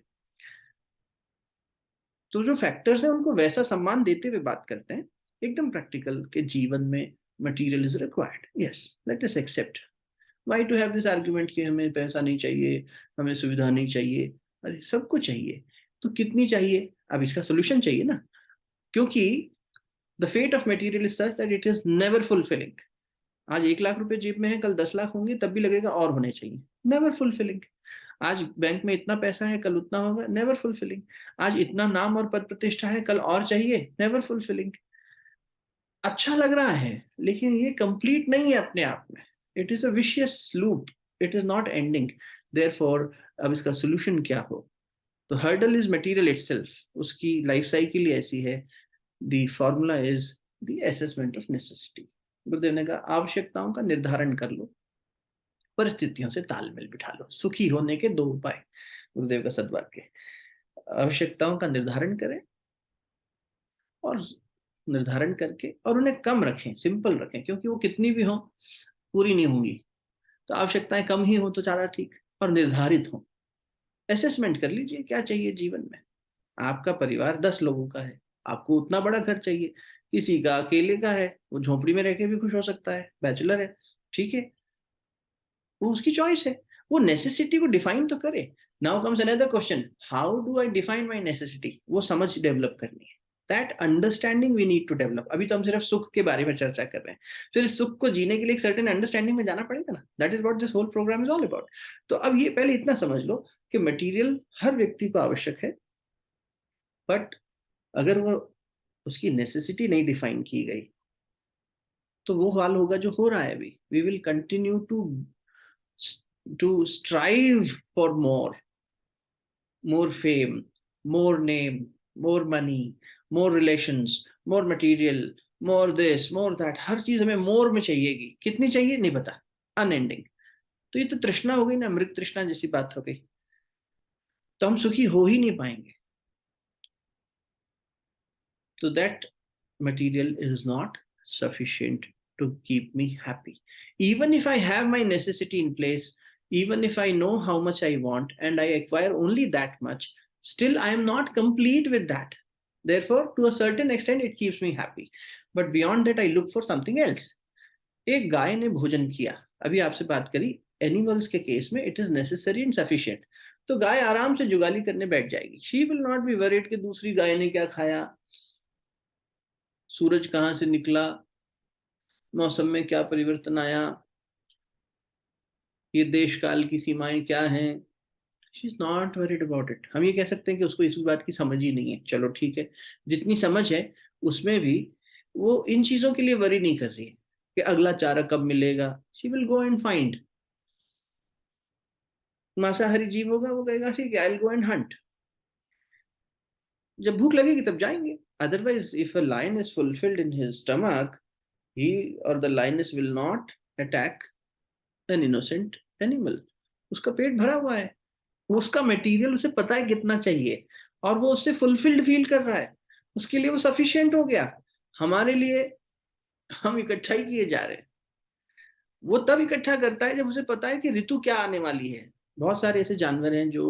तो जो फैक्टर्स हैं उनको वैसा सम्मान देते हुए बात करते हैं, एकदम प्रैक्टिकल के जीवन में material is required. Yes, let us accept. Why to have this argument कि हमें पैसा नहीं चाहिए, हमें सुविधा नहीं चाहिए? अरे सबको चाहिए, तो कितनी चाहिए? अब इसका सोल्यूशन चाहिए ना, क्योंकि the fate of material is such that it is never fulfilling. आज 1 लाख रुपए जेब में है, कल 10 लाख होंगे, तब भी लगेगा और होने चाहिए. Never fulfilling. आज बैंक में इतना पैसा है, कल उतना होगा, नेवर फुलफिलिंग. आज इतना नाम और पद प्रतिष्ठा है, कल और चाहिए, नेवर फुलफिलिंग. अच्छा लग रहा है, लेकिन ये कंप्लीट नहीं है अपने आप में. It is a vicious loop, it is not ending. Therefore अब इसका सोल्यूशन क्या हो? तो हर्डल इज मटेरियल इटसेल्फ, उसकी लाइफ साइकिल ऐसी है. The formula is the assessment of necessity. गुरुदेव ने कहा, आवश्यकताओं का निर्धारण कर लो, परिस्थितियों से तालमेल बिठा लो. सुखी होने के 2 उपाय, गुरुदेव का सद्वाक्य. आवश्यकताओं का निर्धारण करें, और निर्धारण करके और उन्हें कम रखें, सिंपल रखें, क्योंकि वो कितनी भी हो पूरी नहीं होंगी. तो आवश्यकताएं कम ही हो तो ज्यादा ठीक, और निर्धारित हो. असेसमेंट कर लीजिए क्या चाहिए जीवन में. आपका परिवार 10 लोगों का है, आपको उतना बड़ा घर चाहिए. किसी का अकेले का है, वो झोपड़ी में रह के भी खुश हो सकता है, बैचलर है, ठीक है, वो उसकी चॉइस है. वो नेसेसिटी को डिफाइन तो करे. Now comes another question, how do I define my necessity? वो समझ डेवलप करनी है. That understanding we need to develop. अभी तो हम सिर्फ सुख के बारे में चर्चा कर रहे हैं, फिर सुख को जीने के लिए एक सर्टेन अंडरस्टैंडिंग में जाना पड़ेगा ना. That is what this whole programme is all about. तो अब ये पहले इतना समझ लो कि मटेरियल हर व्यक्ति को आवश्यक है, बट अगर वो उसकी नेसेसिटी नहीं डिफाइन की गई तो वो हाल होगा जो हो रहा है अभी. We will continue to strive for more fame, more name, more money, more relations, more material, more this, more that. हर चीज हमें मोर में चाहिएगी. कितनी चाहिए नहीं पता, अनएंडिंग. तो ये तो तृष्णा हो गई ना, अमृत तृष्णा जैसी बात हो गई. तो हम सुखी हो ही नहीं पाएंगे. So that material is not sufficient to keep me happy. Even if I have my necessity in place, even if I know how much I want and I acquire only that much, still I am not complete with that. Therefore, to a certain extent, it keeps me happy. But beyond that, I look for something else. एक गाय ने भोजन किया, अभी आपसे बात करी, animals के case में it is necessary and sufficient. तो गाय आराम से जुगाली करने बैठ जाएगी. She will not be worried कि दूसरी गाय ने क्या खाया, सूरज कहां से निकला, मौसम में क्या परिवर्तन आया, ये देश काल की सीमाएं क्या हैं, she is not worried about it. हम ये कह सकते हैं कि उसको इस बात की समझ ही नहीं है, चलो ठीक है, जितनी समझ है उसमें भी वो इन चीजों के लिए वरी नहीं कर रही है कि अगला चारा कब मिलेगा। She will go and find. मांसाहारी जीव होगा, वो कहेगा ठीक है, I will go and hunt, जब भूख लगेगी तब जाएंगे। Otherwise if a lion is fulfilled in his stomach, he or the lioness will not attack an innocent animal। उसका पेट भरा हुआ है, उसका मटेरियल उसे पता है कितना चाहिए, और वो उससे फुलफिल्ड फील कर रहा है, उसके लिए वो सफिशिएंट हो गया। हमारे लिए हम इकट्ठा ही किए जा रहे हैं। वो तब इकट्ठा करता है जब उसे पता है कि ऋतु क्या आने वाली है। बहुत सारे ऐसे जानवर हैं जो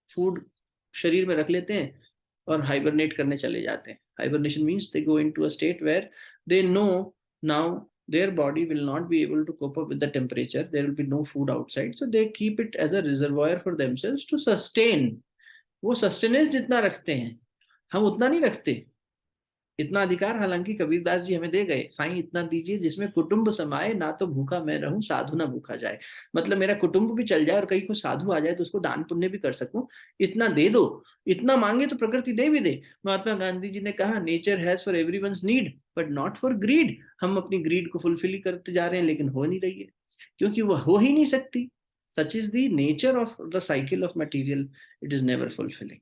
फूड शरीर में रख लेते हैं और हाइबरनेट करने चले जाते हैं। Hibernation means they go into a state where they no now their body will not be able to cope up with the temperature, there will be no food outside, so they keep it as a reservoir for themselves to sustain। वो sustenance जितना रखते हैं हम उतना नहीं रखते। इतना अधिकार हालांकि कबीरदास जी हमें दे गए, साईं इतना दीजिए जिसमें कुटुंब समाए, ना तो भूखा मैं रहूं साधु ना भूखा जाए। मतलब मेरा कुटुंब भी चल जाए और कहीं को साधु आ जाए तो उसको दान पुण्य भी कर सकूं, इतना दे दो। इतना मांगे तो प्रकृति दे भी दे। महात्मा गांधी जी ने कहा nature has for everyone's need but not for greed. हम अपनी ग्रीड को फुलफिल करते जा रहे हैं लेकिन हो नहीं रही है, क्योंकि वो हो ही नहीं सकती। Such is the nature of the cycle of material, it is never fulfilling.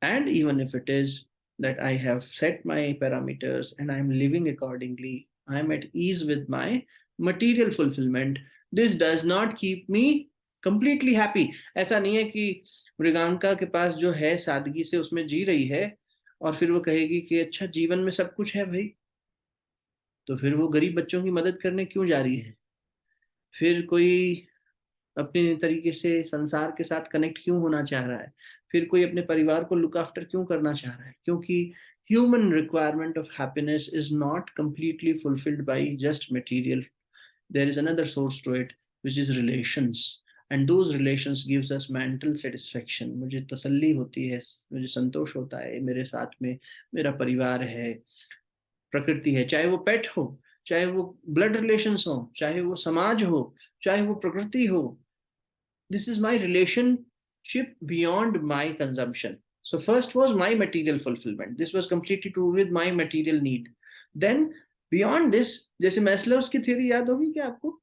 And even if it is that I have set my parameters and I am living accordingly, I am at ease with my material fulfillment, this does not keep me completely happy। ऐसा नहीं है कि मृगांका के पास जो है सादगी से उसमें जी रही है और फिर वो कहेगी कि अच्छा जीवन में सब कुछ है भाई, तो फिर वो गरीब बच्चों की मदद करने क्यों जा रही है, फिर कोई अपने तरीके से संसार के साथ कनेक्ट क्यों होना चाह रहा है, फिर कोई अपने परिवार को लुक आफ्टर क्यों करना चाह रहा है। क्योंकि human requirement of happiness is not completely fulfilled by just material, there is another source to it which is relations, and those relations gives us mental satisfaction. मुझे तसल्ली होती है, मुझे संतोष होता है, मेरे साथ में मेरा परिवार है, प्रकृति है, चाहे वो पेट हो, चाहे वो ब्लड रिलेशंस हो, चाहे वो समाज हो, चाहे वो प्रकृति हो। This is my relationship beyond my consumption. So first was my material fulfillment. This was completely to do with my material need. Then beyond this, जैसे मैस्लोव्स की थ्योरी याद होगी क्या आपको?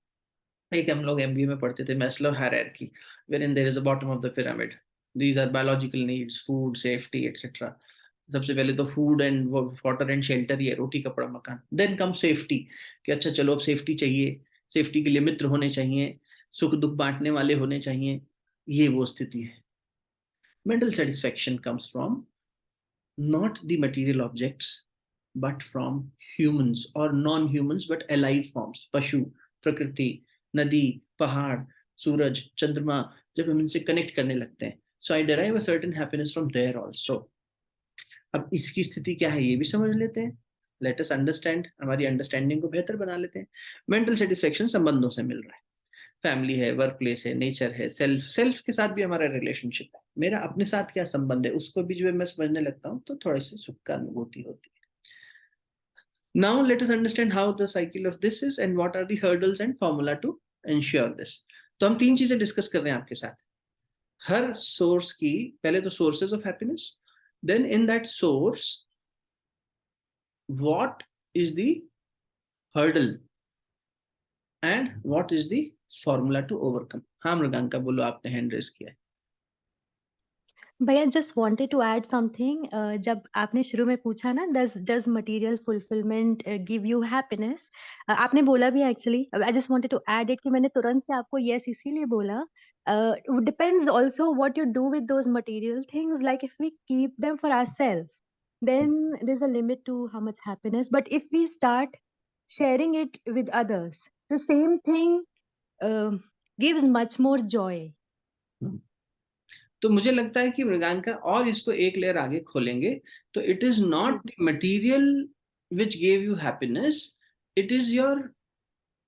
एक हम लोग MBA में पढ़ते थे, मैस्लोव hierarchy, wherein there is a bottom of the pyramid. These are biological needs, food, safety, etc. सबसे पहले तो food and water and shelter, ये रोटी कपड़ा मकान। देन कम सेफ्टी, कि अच्छा चलो अब सेफ्टी चाहिए, सेफ्टी के लिए मित्र होने चाहिए, सुख दुख बांटने वाले होने चाहिए, ये वो स्थिति है। Mental satisfaction comes from not the material objects but from humans और non humans but alive forms, पशु, प्रकृति, नदी, पहाड़, सूरज, चंद्रमा, जब हम इनसे कनेक्ट करने लगते हैं, so I derive a certain happiness from there also. अब इसकी स्थिति क्या है ये भी समझ लेते हैं। लेट अस अंडरस्टैंड, हमारी अंडरस्टैंडिंग को बेहतर बना लेते हैं। मेंटल सेटिस्फेक्शन संबंधों से मिल रहा है, फैमिली है, वर्क प्लेस है, नेचर है, सेल्फ के साथ भी हमारा रिलेशनशिप है, मेरा अपने साथ क्या संबंध है, उसको भी जब मैं समझने लगता हूँ तो थोड़ी सी सुख का अनुभूति होती है। Now let us understand how the cycle of this is and what are the hurdles and formula to ensure this. तो हम तीन चीजें डिस्कस कर रहे हैं आपके साथ। हर सोर्स की पहले तो sources of happiness, then in that source what is the hurdle and what is the formula to overcome। हाँ मृगांका बोलो, आपने हैंड रेस किया है। भैया just wanted to add something. जब आपने शुरू में पूछा ना does material fulfilment give you happiness, आपने बोला भी actually, I just wanted to add it कि मैंने तुरंत से आपको यस इसीलिए बोला। Depends also what you do with those material things, like if we keep them for ourself then there's a limit to how much happiness, but if we start sharing it with others, the same thing gives much more joy। तो मुझे लगता है कि मृगांका और इसको एक layer आगे खोलेंगे तो it is not material which gave you happiness, it is your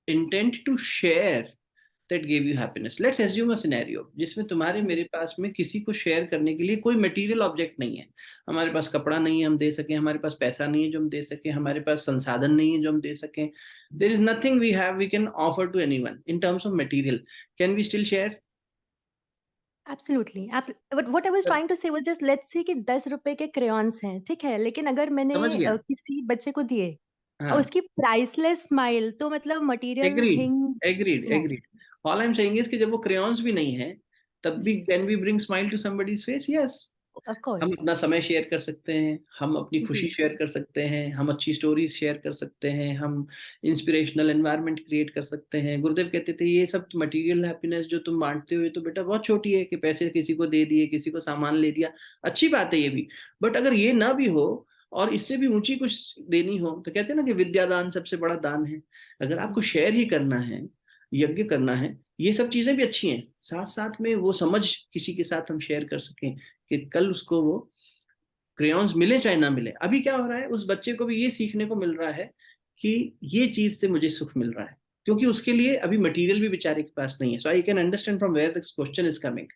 intent to share that gave you happiness. Let's assume a scenario जिसमें तुम्हारे मेरे पास में किसी को शेयर करने के लिए कोई मटेरियल ऑब्जेक्ट नहीं है. हमारे पास कपड़ा नहीं है हम दे सकें, हमारे पास पैसा नहीं है जो हम दे सकें, हमारे पास संसाधन नहीं है जो हम दे सकें. There is nothing we have we can offer to anyone in terms of material. Can we still share? Absolutely. But what I was trying to say was just let's say कि 10 रुपए के crayons हैं, ठीक है? लेकिन अगर मैंने समझ गया. किसी बच्चे को दिए और हाँ. उसकी प्राइसलेस स्माइल, तो मतलब मटेरियल Agreed. Thing Agreed. है. Agreed. All I'm saying is कि जब वो crayons भी नहीं है, तब भी can we bring smile to somebody's face? Yes. Of हम course. अपना समय शेयर कर सकते हैं, हम अपनी खुशी जी. शेयर कर सकते हैं, हम अच्छी स्टोरीज शेयर कर सकते हैं, हम इंस्पिरेशनल एनवायरनमेंट क्रिएट कर सकते हैं. गुरुदेव कहते थे ये सब मटेरियल हैप्पीनेस जो तुम बांटते हो ये तो बेटा बहुत छोटी है, कि पैसे किसी को दे दिए, किसी को सामान ले दिया, अच्छी बात है ये भी. बट अगर ये ना भी हो और इससे भी ऊंची कुछ देनी हो, तो कहते हैं ना कि विद्यादान सबसे बड़ा दान है. अगर आपको शेयर ही करना है, यज्ञ करना है, ये सब चीजें भी अच्छी हैं. साथ साथ में वो समझ किसी के साथ हम शेयर कर सकें कि कल उसको वो क्रेयॉन्स मिले चाहे ना मिले. अभी क्या हो रहा है, उस बच्चे को भी ये सीखने को मिल रहा है कि ये चीज से मुझे सुख मिल रहा है, क्योंकि उसके लिए अभी मटेरियल भी बेचारे के पास नहीं है. So I can understand from where this question is coming.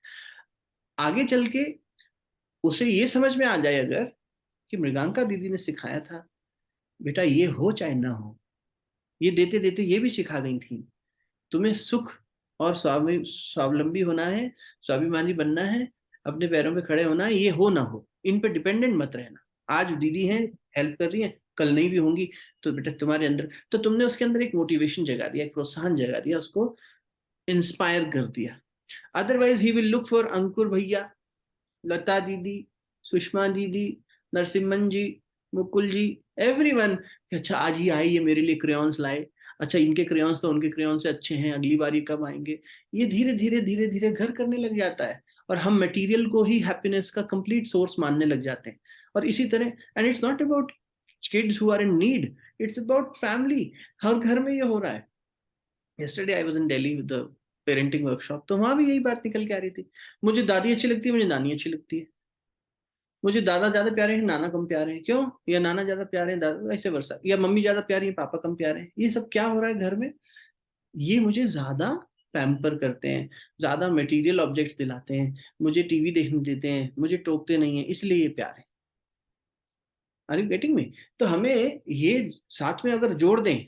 आगे चल के उसे ये समझ में आ जाए अगर कि मृगांका दीदी ने सिखाया था बेटा ये हो चाहे ना हो, ये देते देते ये भी सिखा गई थी, तुम्हें सुख और स्वावलंबी होना है, स्वाभिमानी बनना है, अपने पैरों पे खड़े होना है, ये हो ना हो, इन पे डिपेंडेंट मत रहना. आज दीदी हैं, हेल्प कर रही हैं, कल नहीं भी होंगी, तो बेटा तुम्हारे अंदर, तो तुमने उसके अंदर एक मोटिवेशन जगा दिया, एक प्रोत्साहन जगा दिया, उसको इंस्पायर कर दिया. Otherwise he will look for Ankur भैया, लता दीदी, सुषमा दीदी, नरसिम्हन जी, मुकुल जी, एवरीवन. अच्छा आज ही आए, ये मेरे लिए क्रेयॉन्स लाए, अच्छा इनके क्रेयॉन्स तो उनके क्रेयॉन से अच्छे हैं, अगली बार ये कब आएंगे. ये धीरे धीरे धीरे धीरे घर करने लग जाता है और हम मटेरियल को ही हैप्पीनेस का कंप्लीट सोर्स मानने लग जाते हैं. और इसी तरह, and it's not about kids who are in need, it's about family. हर घर में ये हो रहा है. Yesterday I was in Delhi with the parenting workshop, तो वहां भी यही बात निकल के आ रही थी. मुझे दादी अच्छी लगती है, मुझे नानी अच्छी लगती है, मुझे दादा ज्यादा प्यारे हैं, नाना कम प्यारे हैं. क्यों? या नाना ज्यादा प्यारे हैं, दादा, ऐसे वर्षा, या मम्मी ज्यादा प्यारी है, पापा कम प्यारे हैं. ये सब क्या हो रहा है घर में? ये मुझे ज्यादा पैम्पर करते हैं, ज्यादा मटेरियल ऑब्जेक्ट्स दिलाते हैं, मुझे टीवी देखने देते हैं, मुझे टोकते नहीं है, इसलिए ये प्यार है. Are you getting me? तो हमें ये साथ में अगर जोड़ दें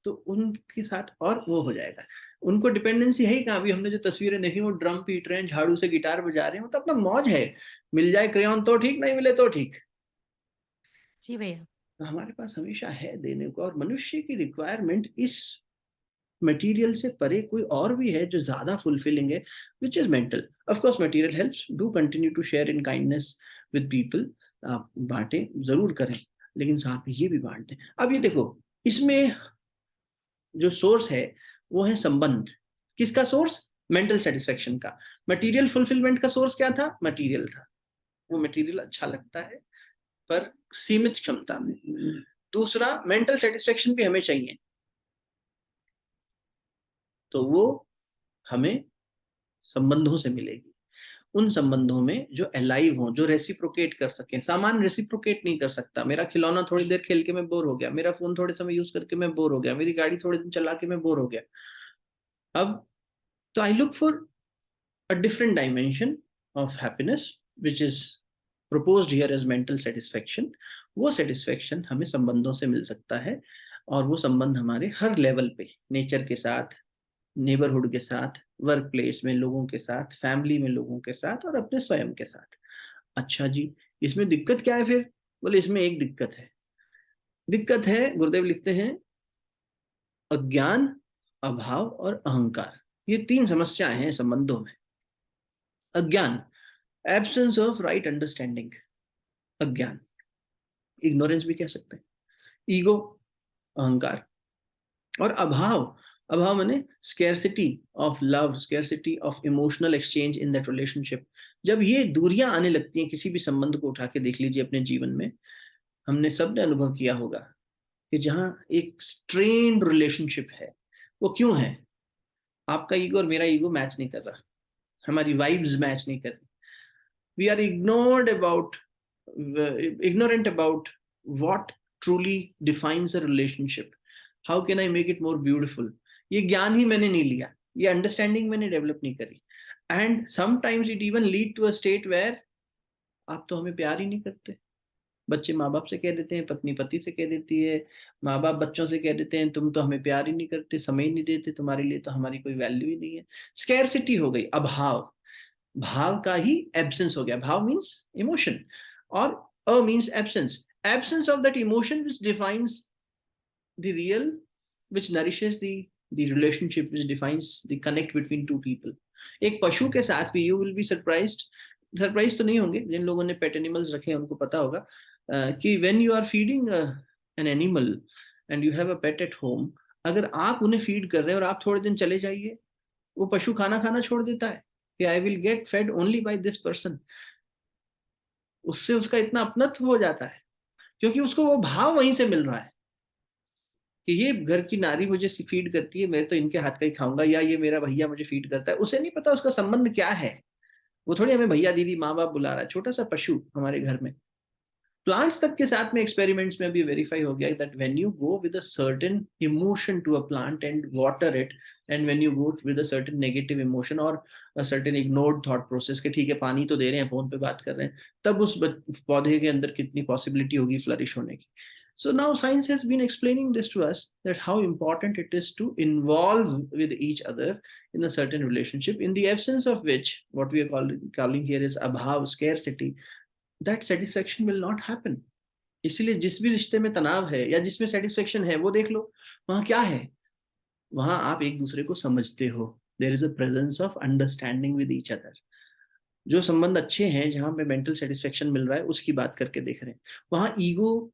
तो उनके साथ और वो हो जाएगा. उनको डिपेंडेंसी है ही कहाँ. अभी हमने जो तस्वीरें देखी वो ड्रम पीट रहे हैं, झाड़ू से गिटार बजा रहे हैं, वो तो अपना मौज है. मिल जाए क्रेयॉन तो ठीक, नहीं मिले तो ठीक. जी भैया. तो हमारे पास हमेशा है देने को, और मनुष्य की रिक्वायरमेंट इस मटेरियल से परे कोई और भी है जो ज्यादा फुलफिलिंग है, which is mental. Of course material helps, do continue to share in kindness with people. आप बांटें जरूर करें, लेकिन साथ में ये भी बांट दें. अब ये देखो, इसमें जो सोर्स है वो है संबंध. किसका सोर्स? मेंटल सेटिस्फेक्शन का. मटेरियल फुलफिलमेंट का सोर्स क्या था? मटेरियल था. वो मटेरियल अच्छा लगता है पर सीमित क्षमता में. दूसरा, मेंटल सेटिस्फेक्शन भी हमें चाहिए, तो वो हमें संबंधों से मिलेगी. उन संबंधों में जो अलाइव हों, जो रेसिप्रोकेट कर सकें. सामान रेसिप्रोकेट नहीं कर सकता. मेरा खिलौना थोड़ी देर खेल के मैं बोर हो गया, मेरा फोन थोड़े समय यूज करके मैं बोर हो गया, मेरी गाड़ी थोड़े दिन चला के मैं बोर हो गया. अब तो I look for a different dimension of happiness which is proposed here as mental satisfaction. वो सेटिस्फेक्शन हमें संबंधों से मिल सकता है, और वो संबंध हमारे हर लेवल पे, नेचर के साथ, नेबरहुड के साथ, वर्क प्लेस में लोगों के साथ, फैमिली में लोगों के साथ, और अपने स्वयं के साथ. अच्छा जी, इसमें दिक्कत क्या है फिर? बोले इसमें एक दिक्कत है. दिक्कत है, गुरुदेव लिखते हैं, अज्ञान, अभाव और अहंकार. ये तीन समस्याएं हैं संबंधों में. अज्ञान, एब्सेंस ऑफ राइट अंडरस्टैंडिंग. अज्ञान, इग्नोरेंस भी कह सकते हैं. ईगो, अहंकार. और अभाव, अभाव माने scarcity of love, scarcity of emotional exchange in that relationship. जब ये दूरियां आने लगती हैं, किसी भी संबंध को उठा के देख लीजिए अपने जीवन में, हमने सबने अनुभव किया होगा कि जहां एक स्ट्रेन्ड रिलेशनशिप है, वो क्यों है? आपका ईगो और मेरा ईगो मैच नहीं कर रहा, हमारी वाइब्स मैच नहीं कर रही. We are ignorant about what truly defines a relationship. How can I make it more beautiful? ये ज्ञान ही मैंने नहीं लिया. ये अंडरस्टैंडिंग मैंने डेवलप नहीं करी, and sometimes it even lead to a state where आप तो हमें प्यार ही नहीं करते। बच्चे माँ बाप से कह देते हैं, पत्नी पति से कह देती है, माँ बाप बच्चों से कह देते हैं तुम तो हमें प्यार ही नहीं करते, समय ही नहीं देते, तुम्हारे लिए तो हमारी कोई वैल्यू ही नहीं है। स्कैरसिटी हो गई, अभाव, भाव का ही एब्सेंस हो गया। भाव मीन्स इमोशन और a means absence, absence of that emotion which defines the real, which nourishes the relationship, which defines the connect between two people. एक पशु के साथ भी यू विल बी सरप्राइज तो नहीं होंगे, जिन लोगों ने पेट एनिमल्स रखे हैं उनको पता होगा कि when you are feeding an animal and you have a pet at home, अगर आप उन्हें फीड कर रहे हैं और आप थोड़े दिन चले जाइए, वो पशु खाना खाना छोड़ देता है कि I will get fed only by this person. उससे उसका इतना अपनत्व हो जाता है क्योंकि उसको वो भाव वहीं से मिल रहा है कि ये घर की नारी मुझे फीड करती है, मैं तो इनके हाथ का ही खाऊंगा, या ये मेरा भैया मुझे फीड करता है। उसे नहीं पता उसका संबंध क्या है, वो थोड़ी हमें भैया दीदी माँ बाप बुला रहा है। छोटा सा पशु हमारे घर में, प्लांट्स तक के साथ में एक्सपेरिमेंट्स में भी वेरीफाई हो गया that when you go with a certain emotion to a plant and water it, and when you go with a certain negative emotion और a certain ignored thought process के ठीक है पानी तो दे रहे हैं, फोन पे बात कर रहे हैं, तब उस पौधे के अंदर कितनी पॉसिबिलिटी होगी फ्लरिश होने की। So now science has been explaining this to us, that how important it is to involve with each other in a certain relationship, in the absence of which what we are calling here is abhav, scarcity, that satisfaction will not happen. इसलिए जिस भी रिश्ते में तनाव है या जिसमें satisfaction है वो देख लो, वहां क्या है, वहां आप एक दूसरे को समझते हो, there is a presence of understanding with each other. जो संबंध अच्छे हैं, जहां पे मेंटल सेटिस्फेक्शन मिल रहा है, उसकी बात करके देख रहे हैं, वहां ईगो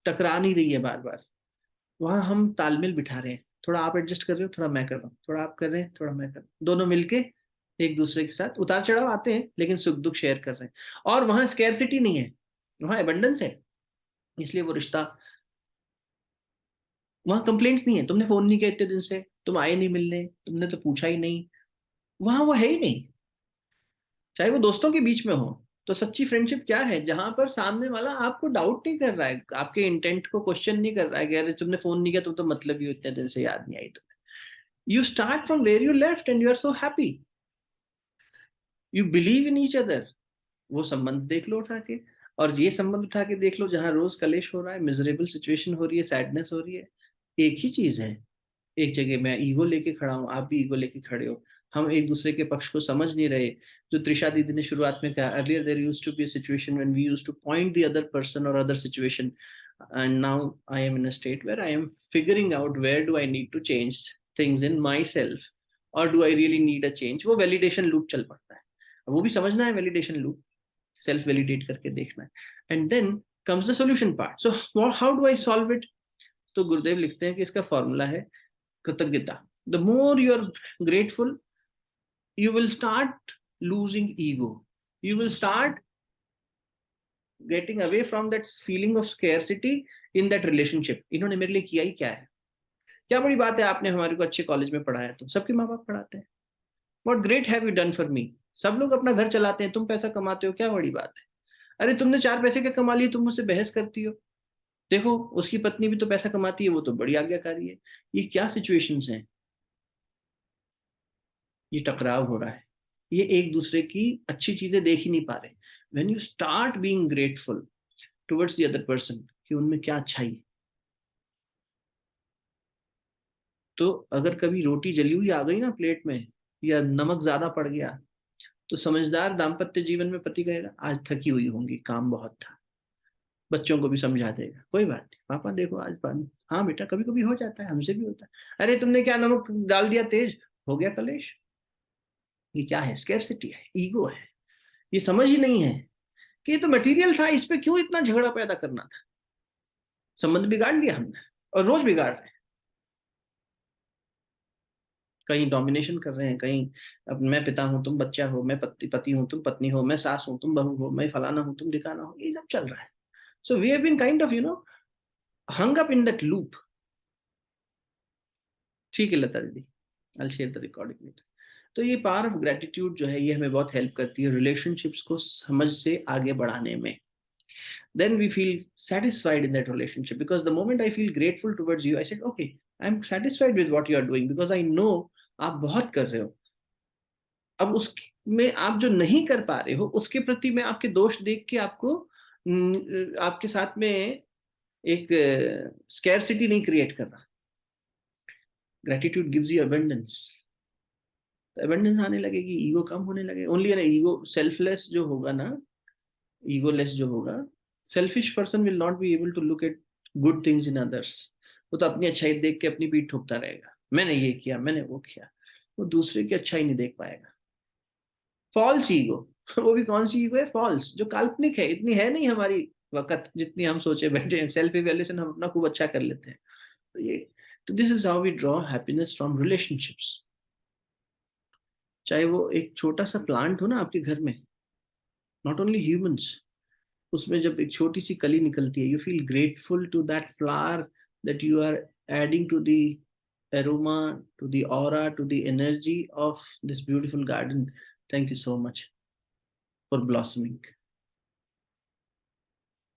टकरा नहीं रही है बार बार, वहां हम तालमेल बिठा रहे हैं, थोड़ा आप एडजस्ट कर रहे हो, थोड़ा मैं कर रहा हूँ, थोड़ा आप कर रहे हैं, थोड़ा मैं कर रहा हूँ, दोनों मिलके एक दूसरे के साथ उतार चढ़ाव आते हैं लेकिन सुख दुख शेयर कर रहे हैं। और वहां स्कैरसिटी नहीं है, वहां एबंडेंस है, इसलिए वो रिश्ता, वहां कंप्लेंट्स नहीं है, तुमने फोन नहीं किया इतने दिन से, तुम आए नहीं मिलने, तुमने तो पूछा ही नहीं, वहां वो है ही नहीं। चाहे वो दोस्तों के बीच में हो, तो सच्ची फ्रेंडशिप क्या है, जहां पर सामने वाला आपको डाउट नहीं कर रहा है, आपके इंटेंट को क्वेश्चन नहीं कर रहा है कि अरे तुमने फोन नहीं किया तो मतलब ही इतने दिन से याद नहीं आई तुम्हें। You start from where you left and you are so happy, you believe in each other. वो संबंध देख लो उठा के, और ये संबंध उठा के देख लो जहां रोज कलेश हो रहा है, मिजरेबल सिचुएशन हो रही है, सैडनेस हो रही है, एक ही चीज है। एक जगह मैं ईगो लेके खड़ा हूँ, आप भी ईगो लेके खड़े हो, हम एक दूसरे के पक्ष को समझ नहीं रहे। जो त्रिशा दीदी ने शुरुआत में कहा, earlier there used to be a situation when we used to point the other person और other situation, and now I am in a state where I am figuring out where do I need to change things in my self, और do I really need a change. वो validation loop चल पड़ता है, वो भी समझना है validation loop, self validate करके देखना है, and then comes the solution part. So how do I solve it? तो गुरुदेव लिखते हैं कि इसका फॉर्मूला है कृतज्ञता। The more you're grateful, you will start losing ego. You will start getting away from that feeling of scarcity in that relationship. इन्होंने मेरे लिए किया ही क्या है, क्या बड़ी बात है आपने हमारे को अच्छे कॉलेज में पढ़ाया, तो सबके माँ बाप पढ़ाते हैं। What great have you done for me? सब लोग अपना घर चलाते हैं, तुम पैसा कमाते हो, क्या बड़ी बात है। अरे तुमने 4 पैसे के कमा लिए, तुम मुझसे बहस करती हो, देखो उसकी पत्नी भी तो पैसा कमाती है, वो तो बड़ी आज्ञाकारी है। ये क्या सिचुएशंस हैं, ये टकराव हो रहा है, ये एक दूसरे की अच्छी चीजें देख ही नहीं पा रहे। When you start being grateful towards the other person कि उनमें क्या अच्छाई है, तो अगर कभी रोटी जली हुई आ गई ना प्लेट में, या नमक ज्यादा पड़ गया, तो समझदार दाम्पत्य जीवन में पति कहेगा आज थकी हुई होंगी, काम बहुत था, बच्चों को भी समझा देगा, कोई बात नहीं पापा देखो आज पानी, हाँ बेटा कभी कभी हो जाता है, हमसे भी होता है, अरे तुमने क्या नमक डाल दिया तेज, हो गया कलेश। ये क्या है, स्कैरसिटी है, ईगो है, ये समझ ही नहीं है कि ये तो मटेरियल था, इस पे क्यों इतना झगड़ा पैदा करना था। संबंध बिगाड़ लिया हमने और रोज बिगाड़ रहे हैं, कहीं डोमिनेशन कर रहे हैं, कहीं अब मैं पिता हूं तुम बच्चा हो, मैं पति हूं तुम पत्नी हो, मैं सास हूं तुम बहू हो, मैं फलाना हूं तुम ठिकाना हो, ये सब चल रहा है। So we have been kind of hung up in that loop. ठीक है लता दीदी, I'll share the recording later. तो ये पावर ऑफ ग्रेटिट्यूड जो है, ये हमें बहुत हेल्प करती है रिलेशनशिप्स को समझ से आगे बढ़ाने में। Then we feel satisfied in that relationship, because the moment I feel grateful towards you, I said, okay, I'm satisfied with what you are doing, because I know आप बहुत कर रहे हो, अब उसमें आप जो नहीं कर पा रहे हो उसके प्रति मैं आपके दोष देख के आपको आपके साथ में एक स्कैरसिटी नहीं क्रिएट कर रहा। ग्रेटिट्यूड गिव्स यू अबंडेंस, तो अबंडेंस आने लगेगी, ईगो कम होने लगेगा। ओनली एन ईगो सेल्फलेस जो होगा ना, ईगोलेस जो होगा, selfish person will not be able to look at good things in others. वो तो अपनी अच्छाई देख के अपनी पीठ ठोकता रहेगा, मैंने ये किया, मैंने वो किया, वो दूसरे की अच्छाई नहीं देख पाएगा। फॉल्स ईगो, वो भी कौन सी ईगो है? फॉल्स, जो काल्पनिक है, इतनी है नहीं हमारी वक्त जितनी हम सोचे बैठे हैं। सेल्फ इवैल्यूएशन हम अपना खूब अच्छा कर लेते हैं। तो ये, तो this is how we draw happiness from relationships. चाहे वो एक छोटा सा प्लांट हो ना आपके घर में, नॉट ओनली ह्यूमंस, उसमें जब एक छोटी सी कली निकलती है, you feel grateful to that flower that you are adding to the aroma, to the aura, to the energy of this beautiful garden. Thank you so much for blossoming.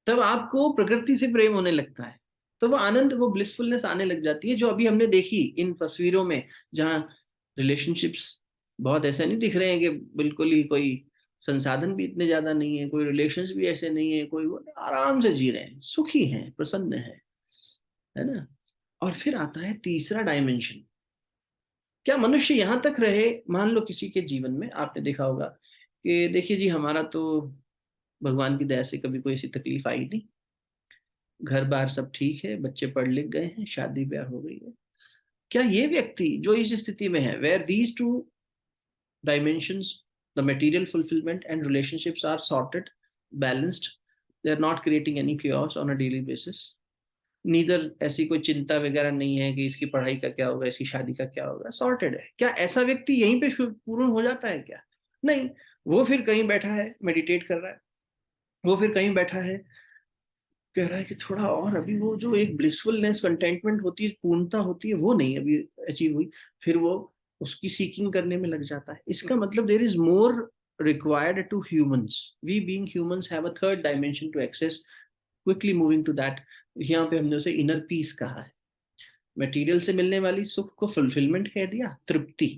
तब आपको प्रकृति से प्रेम होने लगता है, तो वो आनंद, वो ब्लिसफुलनेस आने लग जाती है, जो अभी हमने देखी इन तस्वीरों में, जहां रिलेशनशिप्स बहुत ऐसे नहीं दिख रहे हैं कि बिल्कुल ही कोई संसाधन भी इतने ज्यादा नहीं है, कोई रिलेशंस भी ऐसे नहीं है, कोई वो आराम से जी रहे हैं, सुखी हैं, प्रसन्न है ना। और फिर आता है तीसरा डायमेंशन। क्या मनुष्य यहां तक रहे, मान लो किसी के जीवन में आपने देखा होगा कि देखिए जी हमारा तो भगवान की दया से कभी कोई ऐसी तकलीफ आई नहीं, घर बार सब ठीक है, बच्चे पढ़ लिख गए हैं, शादी ब्याह हो गई है। क्या ये व्यक्ति जो इस स्थिति में है, where these two dimensions, the material fulfilment and relationships are sorted, balanced, they are not creating any chaos on a daily basis, neither ऐसी कोई चिंता वगैरह नहीं है कि इसकी पढ़ाई का क्या होगा, इसकी शादी का क्या होगा, सॉर्टेड है, क्या ऐसा व्यक्ति यहीं पे पूर्ण हो जाता है क्या? नहीं, वो फिर कहीं बैठा है, मेडिटेट कर रहा है, वो फिर कहीं बैठा है, कह रहा है कि थोड़ा और, अभी वो जो एक ब्लिसफुलनेस, कंटेंटमेंट होती है, पूर्णता होती है, वो नहीं अभी अचीव हुई, फिर वो उसकी सीकिंग करने में लग जाता है। इसका मतलब there is more required to humans. We being humans have a third dimension to access. Quickly moving to that, यहाँ पे हमने उसे इनर पीस कहा है। मटेरियल से मिलने वाली सुख को फुलफिलमेंट कह दिया, तृप्ति,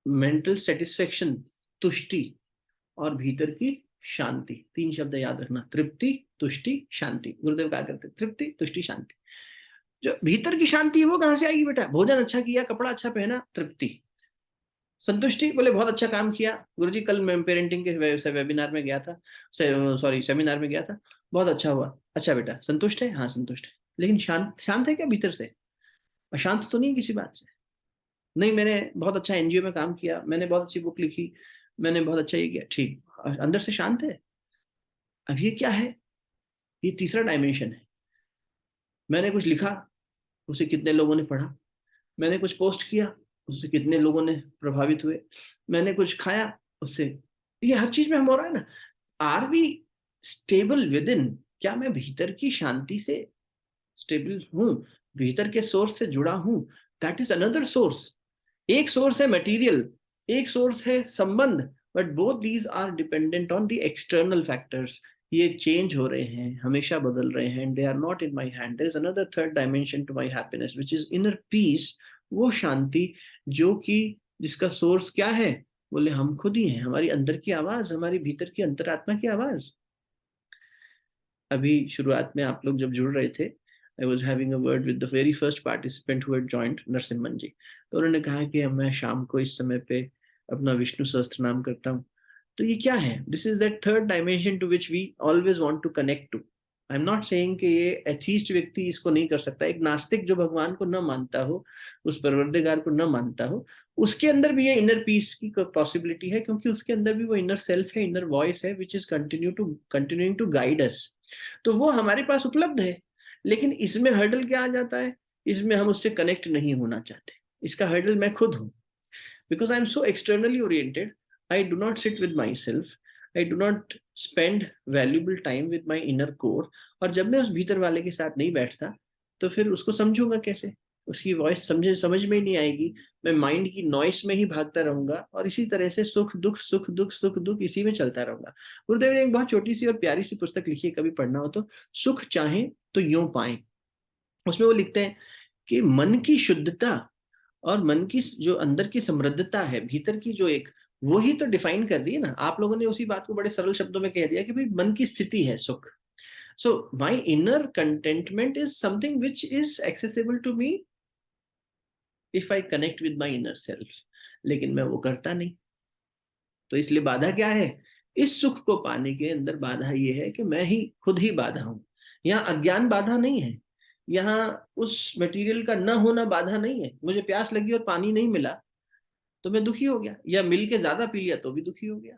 मेंटल सेटिस्फेक्शन, तुष्टि, और भीतर की शांति। तीन शब्द याद रखना, तृप्ति, तुष्टि, शांति। गुरुदेव क्या करते, तृप्ति, तुष्टि, शांति। जो भीतर की शांति है वो कहाँ से आएगी बेटा? भोजन अच्छा किया, कपड़ा अच्छा पहना, तृप्ति। संतुष्टि, बोले बहुत अच्छा काम किया गुरुजी, कल मैं पेरेंटिंग के वेबिनार में गया था, सेमिनार में गया था, बहुत अच्छा हुआ। अच्छा बेटा, संतुष्ट है? हाँ संतुष्ट है। लेकिन शांत है क्या भीतर से? अशांत तो नहीं किसी बात से? नहीं, मैंने बहुत अच्छा एनजीओ में काम किया, मैंने बहुत अच्छी बुक लिखी, मैंने बहुत अच्छा ये किया, ठीक, अंदर से शांत है। अब ये क्या है? ये तीसरा डायमेंशन है। मैंने कुछ लिखा, उसे कितने लोगों ने पढ़ा, मैंने कुछ पोस्ट किया, उससे कितने लोगों ने प्रभावित हुए, मैंने कुछ खाया उससे, ये हर चीज में हम हो रहा है ना। Are we stable within? क्या मैं भीतर की शांति से स्टेबल हूं, भीतर के सोर्स से जुड़ा हूं? That is another source. एक सोर्स है मटेरियल, एक सोर्स है संबंध, but both these are dependent on the external factors. ये चेंज हो रहे हैं, हमेशा बदल रहे हैं, and they are not in my hand. There is another third dimension to my happiness, which is inner peace, वो शांति जो कि जिसका सोर्स क्या है? बोले हम खुद ही हैं, हमारी अंदर की आवाज, हमारी भीतर की अंतरात्मा की आवाज। अभी शुरुआत में आप लोग जब जुड़ रहे थे, I was having a word with the very first participant who had joined, Narasimhan जी। तो उन्होंने कहा कि मैं शाम को इस समय पे अपना विष्णु सहस्त्र नाम करता हूँ। तो ये क्या है? This is that third dimension to which we always want to connect to. I am not saying कि ये एथीस्ट व्यक्ति इसको नहीं कर सकता। एक नास्तिक जो भगवान को न मानता हो, उस परवरदिगार को न मानता हो, उसके अंदर भी ये इनर पीस की पॉसिबिलिटी है, क्योंकि उसके अंदर भी वो इनर सेल्फ है, इनर वॉइस है, which is continuing to guide us. तो वो हमारे पास उपलब्ध है, लेकिन इसमें हर्डल क्या आ जाता है? इसमें हम उससे कनेक्ट नहीं होना चाहते। इसका हर्डल मैं खुद हूं, because I am so externally oriented. I do not sit with my self, I do not spend valuable time with my inner core. और जब मैं उस भीतर वाले के साथ नहीं बैठता, तो फिर उसको समझूंगा कैसे? उसकी वॉइस समझ में ही नहीं आएगी। मैं माइंड की नॉइस में ही भागता रहूंगा, और इसी तरह से सुख दुख, सुख दुख, सुख दुख, इसी में चलता रहूंगा। गुरुदेव ने एक बहुत छोटी सी और प्यारी सी पुस्तक लिखी है, कभी पढ़ना हो तो, सुख चाहे तो यूं पाए। उसमें वो लिखते हैं कि मन की शुद्धता और मन की जो अंदर की समृद्धता है, भीतर की जो एक, वो ही तो डिफाइन कर दी है ना। आप लोगों ने उसी बात को बड़े सरल शब्दों में कह दिया कि भाई मन की स्थिति है सुख। So my inner contentment is something which is accessible to me if I connect with my inner self, लेकिन मैं वो करता नहीं। तो इसलिए बाधा क्या है? इस सुख को पाने के अंदर बाधा ये है कि मैं ही खुद ही बाधा हूं। यहाँ अज्ञान बाधा नहीं है, यहाँ उस मटेरियल का न होना बाधा नहीं है। मुझे प्यास लगी और पानी नहीं मिला तो मैं दुखी हो गया, या मिल के ज्यादा पी लिया तो भी दुखी हो गया।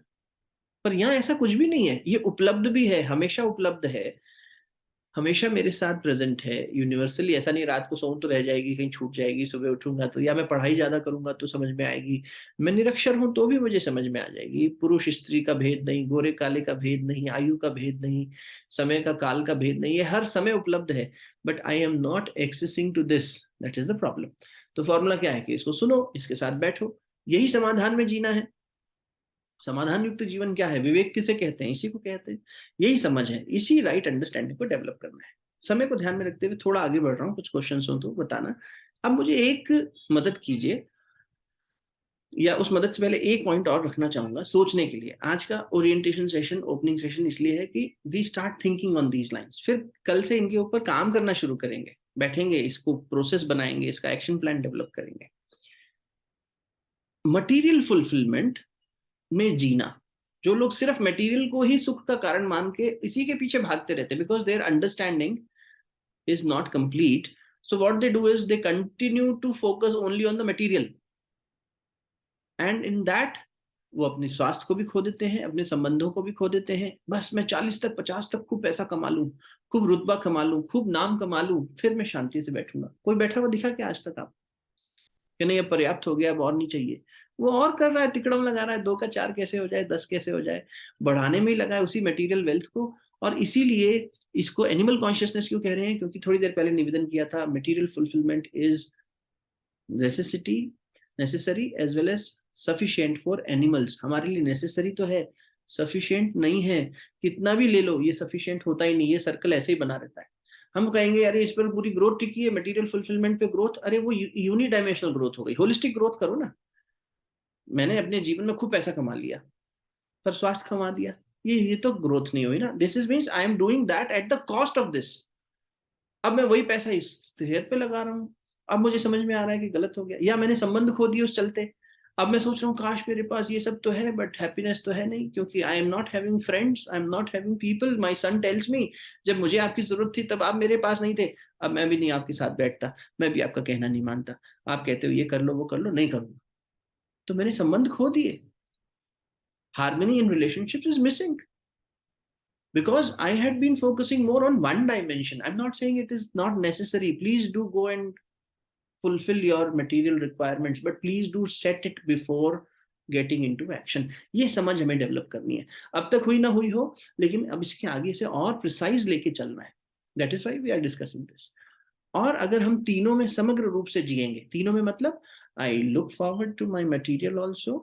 पर यहाँ ऐसा कुछ भी नहीं है, ये उपलब्ध भी है, हमेशा उपलब्ध है, हमेशा मेरे साथ प्रेजेंट है यूनिवर्सली। ऐसा नहीं रात को सोऊं तो रह जाएगी, कहीं छूट जाएगी, सुबह उठूंगा तो, या मैं पढ़ाई ज्यादा करूंगा तो समझ में आएगी, मैं निरक्षर हूं तो भी मुझे समझ में आ जाएगी। पुरुष स्त्री का भेद नहीं, गोरे काले का भेद नहीं, आयु का भेद नहीं, समय का काल का भेद नहीं, ये हर समय उपलब्ध है। But I am not accessing to this, that is the problem. तो फॉर्मूला क्या है कि इसको सुनो, इसके साथ बैठो, यही समाधान में जीना है। समाधान युक्त जीवन क्या है? विवेक किसे कहते हैं? इसी को कहते हैं, यही समझ है, इसी राइट अंडरस्टैंडिंग को डेवलप करना है। समय को ध्यान में रखते हुए थोड़ा आगे बढ़ रहा हूँ, कुछ क्वेश्चन हो तो बताना। अब मुझे एक मदद कीजिए, या उस मदद से पहले एक पॉइंट और रखना चाहूंगा सोचने के लिए। आज का ओरिएंटेशन सेशन, ओपनिंग सेशन इसलिए है कि we start thinking on these lines. फिर कल से इनके ऊपर काम करना शुरू करेंगे, बैठेंगे, इसको प्रोसेस बनाएंगे, इसका एक्शन प्लान डेवलप करेंगे। मटीरियल फुलफिलमेंट में जीना, जो लोग सिर्फ मटेरियल को ही सुख का कारण मान के इसी के पीछे भागते रहते, because their understanding is not complete, so what they do is they continue to focus only on the material, and in that वो अपने स्वास्थ्य को भी खो देते हैं, अपने संबंधों को भी खो देते हैं। बस मैं 40 तक 50 तक खूब पैसा कमा लूं, खूब रुतबा कमा लूं, खूब नाम कमा लूं, फिर मैं शांति से बैठूंगा। कोई बैठा हुआ दिखा क्या आज तक आप कि नहीं अब पर्याप्त हो गया, अब और नहीं चाहिए? वो और कर रहा है, तिकड़म लगा रहा है, 2 का 4 कैसे हो जाए, 10 कैसे हो जाए, बढ़ाने में ही लगा है उसी मटेरियल वेल्थ को। और इसीलिए इसको एनिमल कॉन्शियसनेस क्यों कह रहे हैं? क्योंकि थोड़ी देर पहले निवेदन किया था, material fulfilment is necessary as well as sufficient for animals. हमारे लिए नेसेसरी तो है, सफिशिएंट नहीं है। कितना भी ले लो ये सफिशिएंट होता ही नहीं, ये सर्कल ऐसे ही बना रहता है। हम कहेंगे अरे इस पर पूरी ग्रोथ टिकी है, मटेरियल फुलफिलमेंट पे ग्रोथ, अरे वो यूनिडायमेंशनल ग्रोथ हो गई, होलिस्टिक ग्रोथ करो ना। मैंने अपने जीवन में खूब पैसा कमा लिया पर स्वास्थ्य कमा दिया, ये तो ग्रोथ नहीं हुई ना। This is means I am doing that at the cost of this. अब मैं वही पैसा इस हेयर पे लगा रहा हूँ, अब मुझे समझ में आ रहा है कि गलत हो गया, या मैंने संबंध खो दिए उस चलते। अब मैं सोच रहा हूँ काश मेरे पास ये सब तो है बट हैप्पीनेस तो है नहीं, क्योंकि आई am not having friends, I am not having people. My son tells me जब मुझे आपकी जरूरत थी तब आप मेरे पास नहीं थे, अब मैं भी नहीं आपके साथ बैठता, मैं भी आपका कहना नहीं मानता। आप कहते हो ये कर लो वो कर लो, नहीं करूंगा, तो मैंने संबंध खो दिए। Harmony in relationships is missing because I had been focusing more on one dimension. I'm not saying it is not necessary. Please do go and fulfill your material requirements, but please do set it before getting into action. ये समझ हमें develop करनी है। अब तक हुई ना हुई हो, लेकिन अब इसके आगे से और प्रिसाइज लेके चलना है। That is why we are discussing this. और अगर हम तीनों में समग्र रूप से जिएंगे, तीनों में मतलब I look forward to my material also,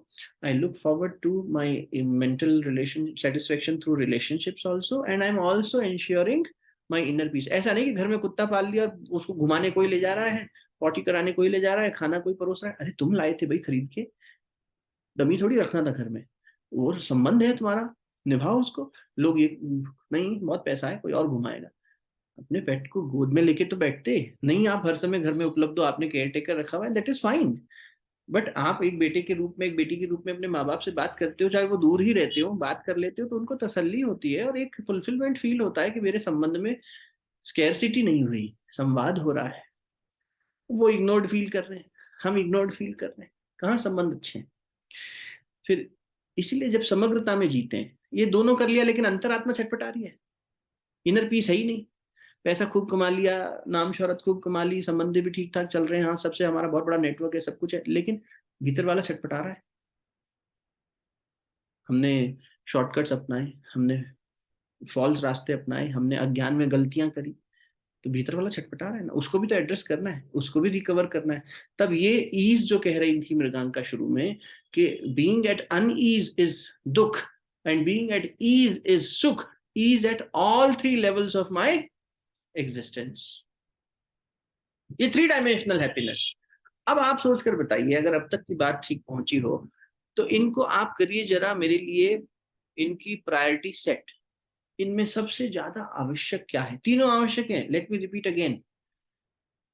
I look forward to my mental relation satisfaction through relationships also, and I'm also ensuring my inner peace. ऐसा नहीं कि घर में कुत्ता पाल लिया और उसको घुमाने कोई ले जा रहा है, पॉटी कराने कोई ले जा रहा है, खाना कोई परोस रहा है। अरे तुम लाए थे भाई खरीद के, डमी थोड़ी रखना था घर में। वो संबंध है तुम्हारा, निभाओ उसको। लोग ये नहीं बहुत पैसा है कोई और घुमाएगा, अपने पेट को गोद में लेके तो बैठते नहीं। आप हर समय घर में उपलब्ध हो, आपने केयर टेकर रखा हुआ है, दैट इज फाइन। बट आप एक बेटे के रूप में, एक बेटी के रूप में अपने माँ बाप से बात करते हो, चाहे वो दूर ही रहते हो, बात कर लेते हो, तो उनको तसल्ली होती है और एक फुलफिलमेंट फील होता है कि मेरे संबंध में स्कैरसिटी नहीं हुई, संवाद हो रहा है। वो इग्नोर्ड फील कर रहे हैं, हम इग्नोर्ड फील कर रहे हैं, कहाँ संबंध अच्छे हैं। फिर इसलिए जब समग्रता में जीते हैं, ये दोनों कर लिया लेकिन अंतरात्मा छटपटा रही है, इनर पीस है ही नहीं। पैसा खूब कमा लिया, नाम शोहरत खूब कमा ली, संबंध भी ठीक ठाक चल रहे हैं, हाँ सबसे हमारा बहुत बड़ा नेटवर्क है, सब कुछ है, लेकिन भीतर वाला छटपटा रहा है। हमने शॉर्टकट्स अपनाए, हमने फॉल्स रास्ते अपनाए, हमने अज्ञान में गलतियां करी, तो भीतर वाला छटपटा रहा है ना, उसको भी तो एड्रेस करना है, उसको भी रिकवर करना है। तब ये ईज जो कह रही थी मृगांका शुरू में कि बीइंग एट अनईज इज दुख and being at ease is सुख, ease at all 3 levels of my existence. ये 3 डायमेंशनल हैप्पीनेस। अब आप सोच कर बताइए, अगर अब तक की बात ठीक पहुंची हो तो इनको आप करिए जरा मेरे लिए इनकी प्रायोरिटी सेट। इनमें सबसे ज्यादा आवश्यक क्या है? तीनों आवश्यक है, लेट मी रिपीट अगेन,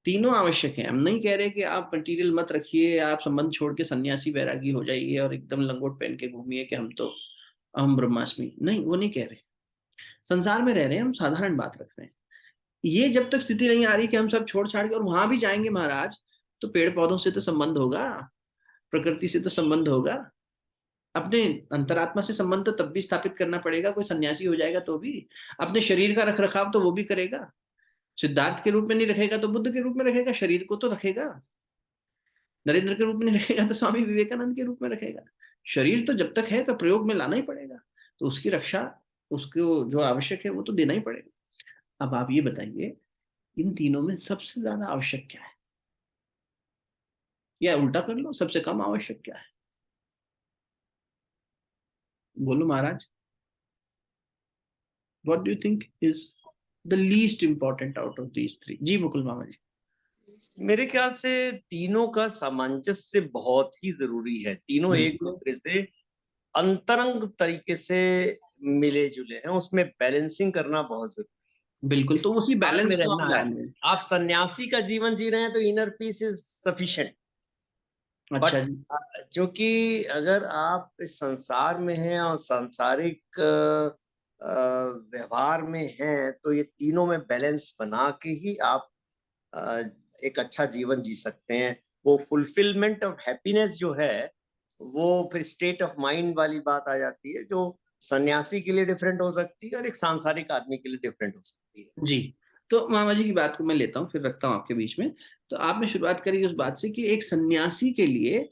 तीनों आवश्यक है। हम नहीं कह रहे कि आप मटेरियल मत रखिए, आप संबंध छोड़ के सन्यासी वैरागी हो जाइए और एकदम लंगोट पहन के घूमिए कि हम ब्रह्मास्मि, नहीं, वो नहीं कह रहे। संसार में रह रहे हैं हम, साधारण बात रख रहे हैं। ये जब तक स्थिति नहीं आ रही कि हम सब छोड़ छाड़ के और वहां भी जाएंगे महाराज, तो पेड़ पौधों से तो संबंध होगा, प्रकृति से तो संबंध होगा, अपने अंतरात्मा से संबंध तो तब भी स्थापित करना पड़ेगा। कोई सन्यासी हो जाएगा तो भी अपने शरीर का रख रखाव तो वो भी करेगा। सिद्धार्थ के रूप में नहीं रखेगा तो बुद्ध के रूप में रखेगा, शरीर को तो रखेगा। नरेंद्र के रूप में नहीं रखेगा तो स्वामी विवेकानंद के रूप में रखेगा। शरीर तो जब तक है तो प्रयोग में लाना ही पड़ेगा, तो उसकी रक्षा, उसको जो आवश्यक है वो तो देना ही पड़ेगा। अब आप ये बताइए, इन तीनों में सबसे ज्यादा आवश्यक क्या है? या उल्टा कर लो, सबसे कम आवश्यक क्या है? बोलो महाराज, what do you think is the least important out of these three? जी मुकुल मामा जी। मेरे ख्याल से तीनों का सामंजस्य बहुत ही जरूरी है। तीनों एक दूसरे से अंतरंग तरीके से मिले जुले हैं, उसमें बैलेंसिंग करना बहुत जरूरी है। बिल्कुल, तो उसी बैलेंस में को रहना हम है। आप सन्यासी का जीवन जी रहे हैं तो इनर पीस इज सफिशिएंट। अच्छा जी। जो कि अगर आप इस संसार में हैं और सांसारिक व्यवहार में हैं, तो ये तीनों में बैलेंस बना के ही आप एक अच्छा जीवन जी सकते हैं। वो फुलफिलमेंट ऑफ हैप्पीनेस जो है, वो फिर स्टेट ऑफ माइंड वाली बात आ जाती है, जो सन्यासी के लिए डिफरेंट हो सकती है और एक सांसारिक आदमी के लिए डिफरेंट हो सकती है। जी, तो मामा जी की बात को मैं लेता हूँ, फिर रखता हूँ आपके बीच में। तो आपने शुरुआत करी उस बात से कि एक सन्यासी के लिए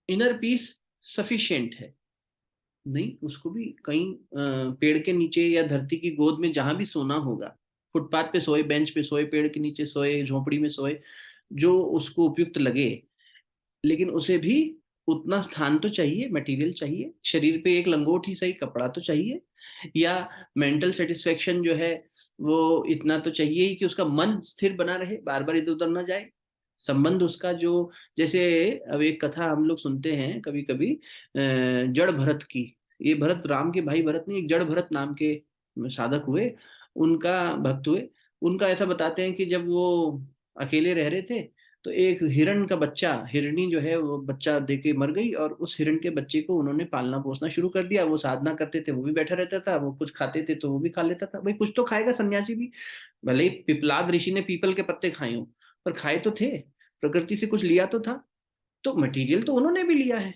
इनर पीस सफिशिएंट है। नहीं, उसको भी कहीं पेड़ के नीचे या धरती की गोद में जहां भी सोना होगा, फुटपाथ पे सोए, बेंच पे सोए, पेड़ के नीचे सोए, झोपड़ी में सोए, जो उसको उपयुक्त लगे, लेकिन उसे भी उतना स्थान तो चाहिए, मटेरियल चाहिए, शरीर पे एक लंगोट ही सही, कपड़ा तो चाहिए, या मेंटल सेटिस्फेक्शन जो है वो इतना तो चाहिए ही कि उसका मन स्थिर बना रहे, बार बार इधर उधर ना जाए। संबंध उसका जो, जैसे अब एक कथा हम लोग सुनते हैं कभी कभी, जड़ भरत की। ये भरत, राम के भाई भरत नहीं, एक जड़ भरत नाम के साधक हुए, उनका भक्त हुए। उनका ऐसा बताते हैं कि जब वो अकेले रह रहे थे तो एक हिरण का बच्चा, हिरणी जो है वो बच्चा दे के मर गई, और उस हिरण के बच्चे को उन्होंने पालना पोसना शुरू कर दिया। वो साधना करते थे, वो भी बैठा रहता था, वो कुछ खाते थे तो वो भी खा लेता था। भाई कुछ तो खाएगा सन्यासी भी, भले ही पिपलाद ऋषि ने पीपल के पत्ते खाए हों, पर खाए तो थे, प्रकृति से कुछ लिया तो था। तो मटेरियल तो उन्होंने भी लिया है,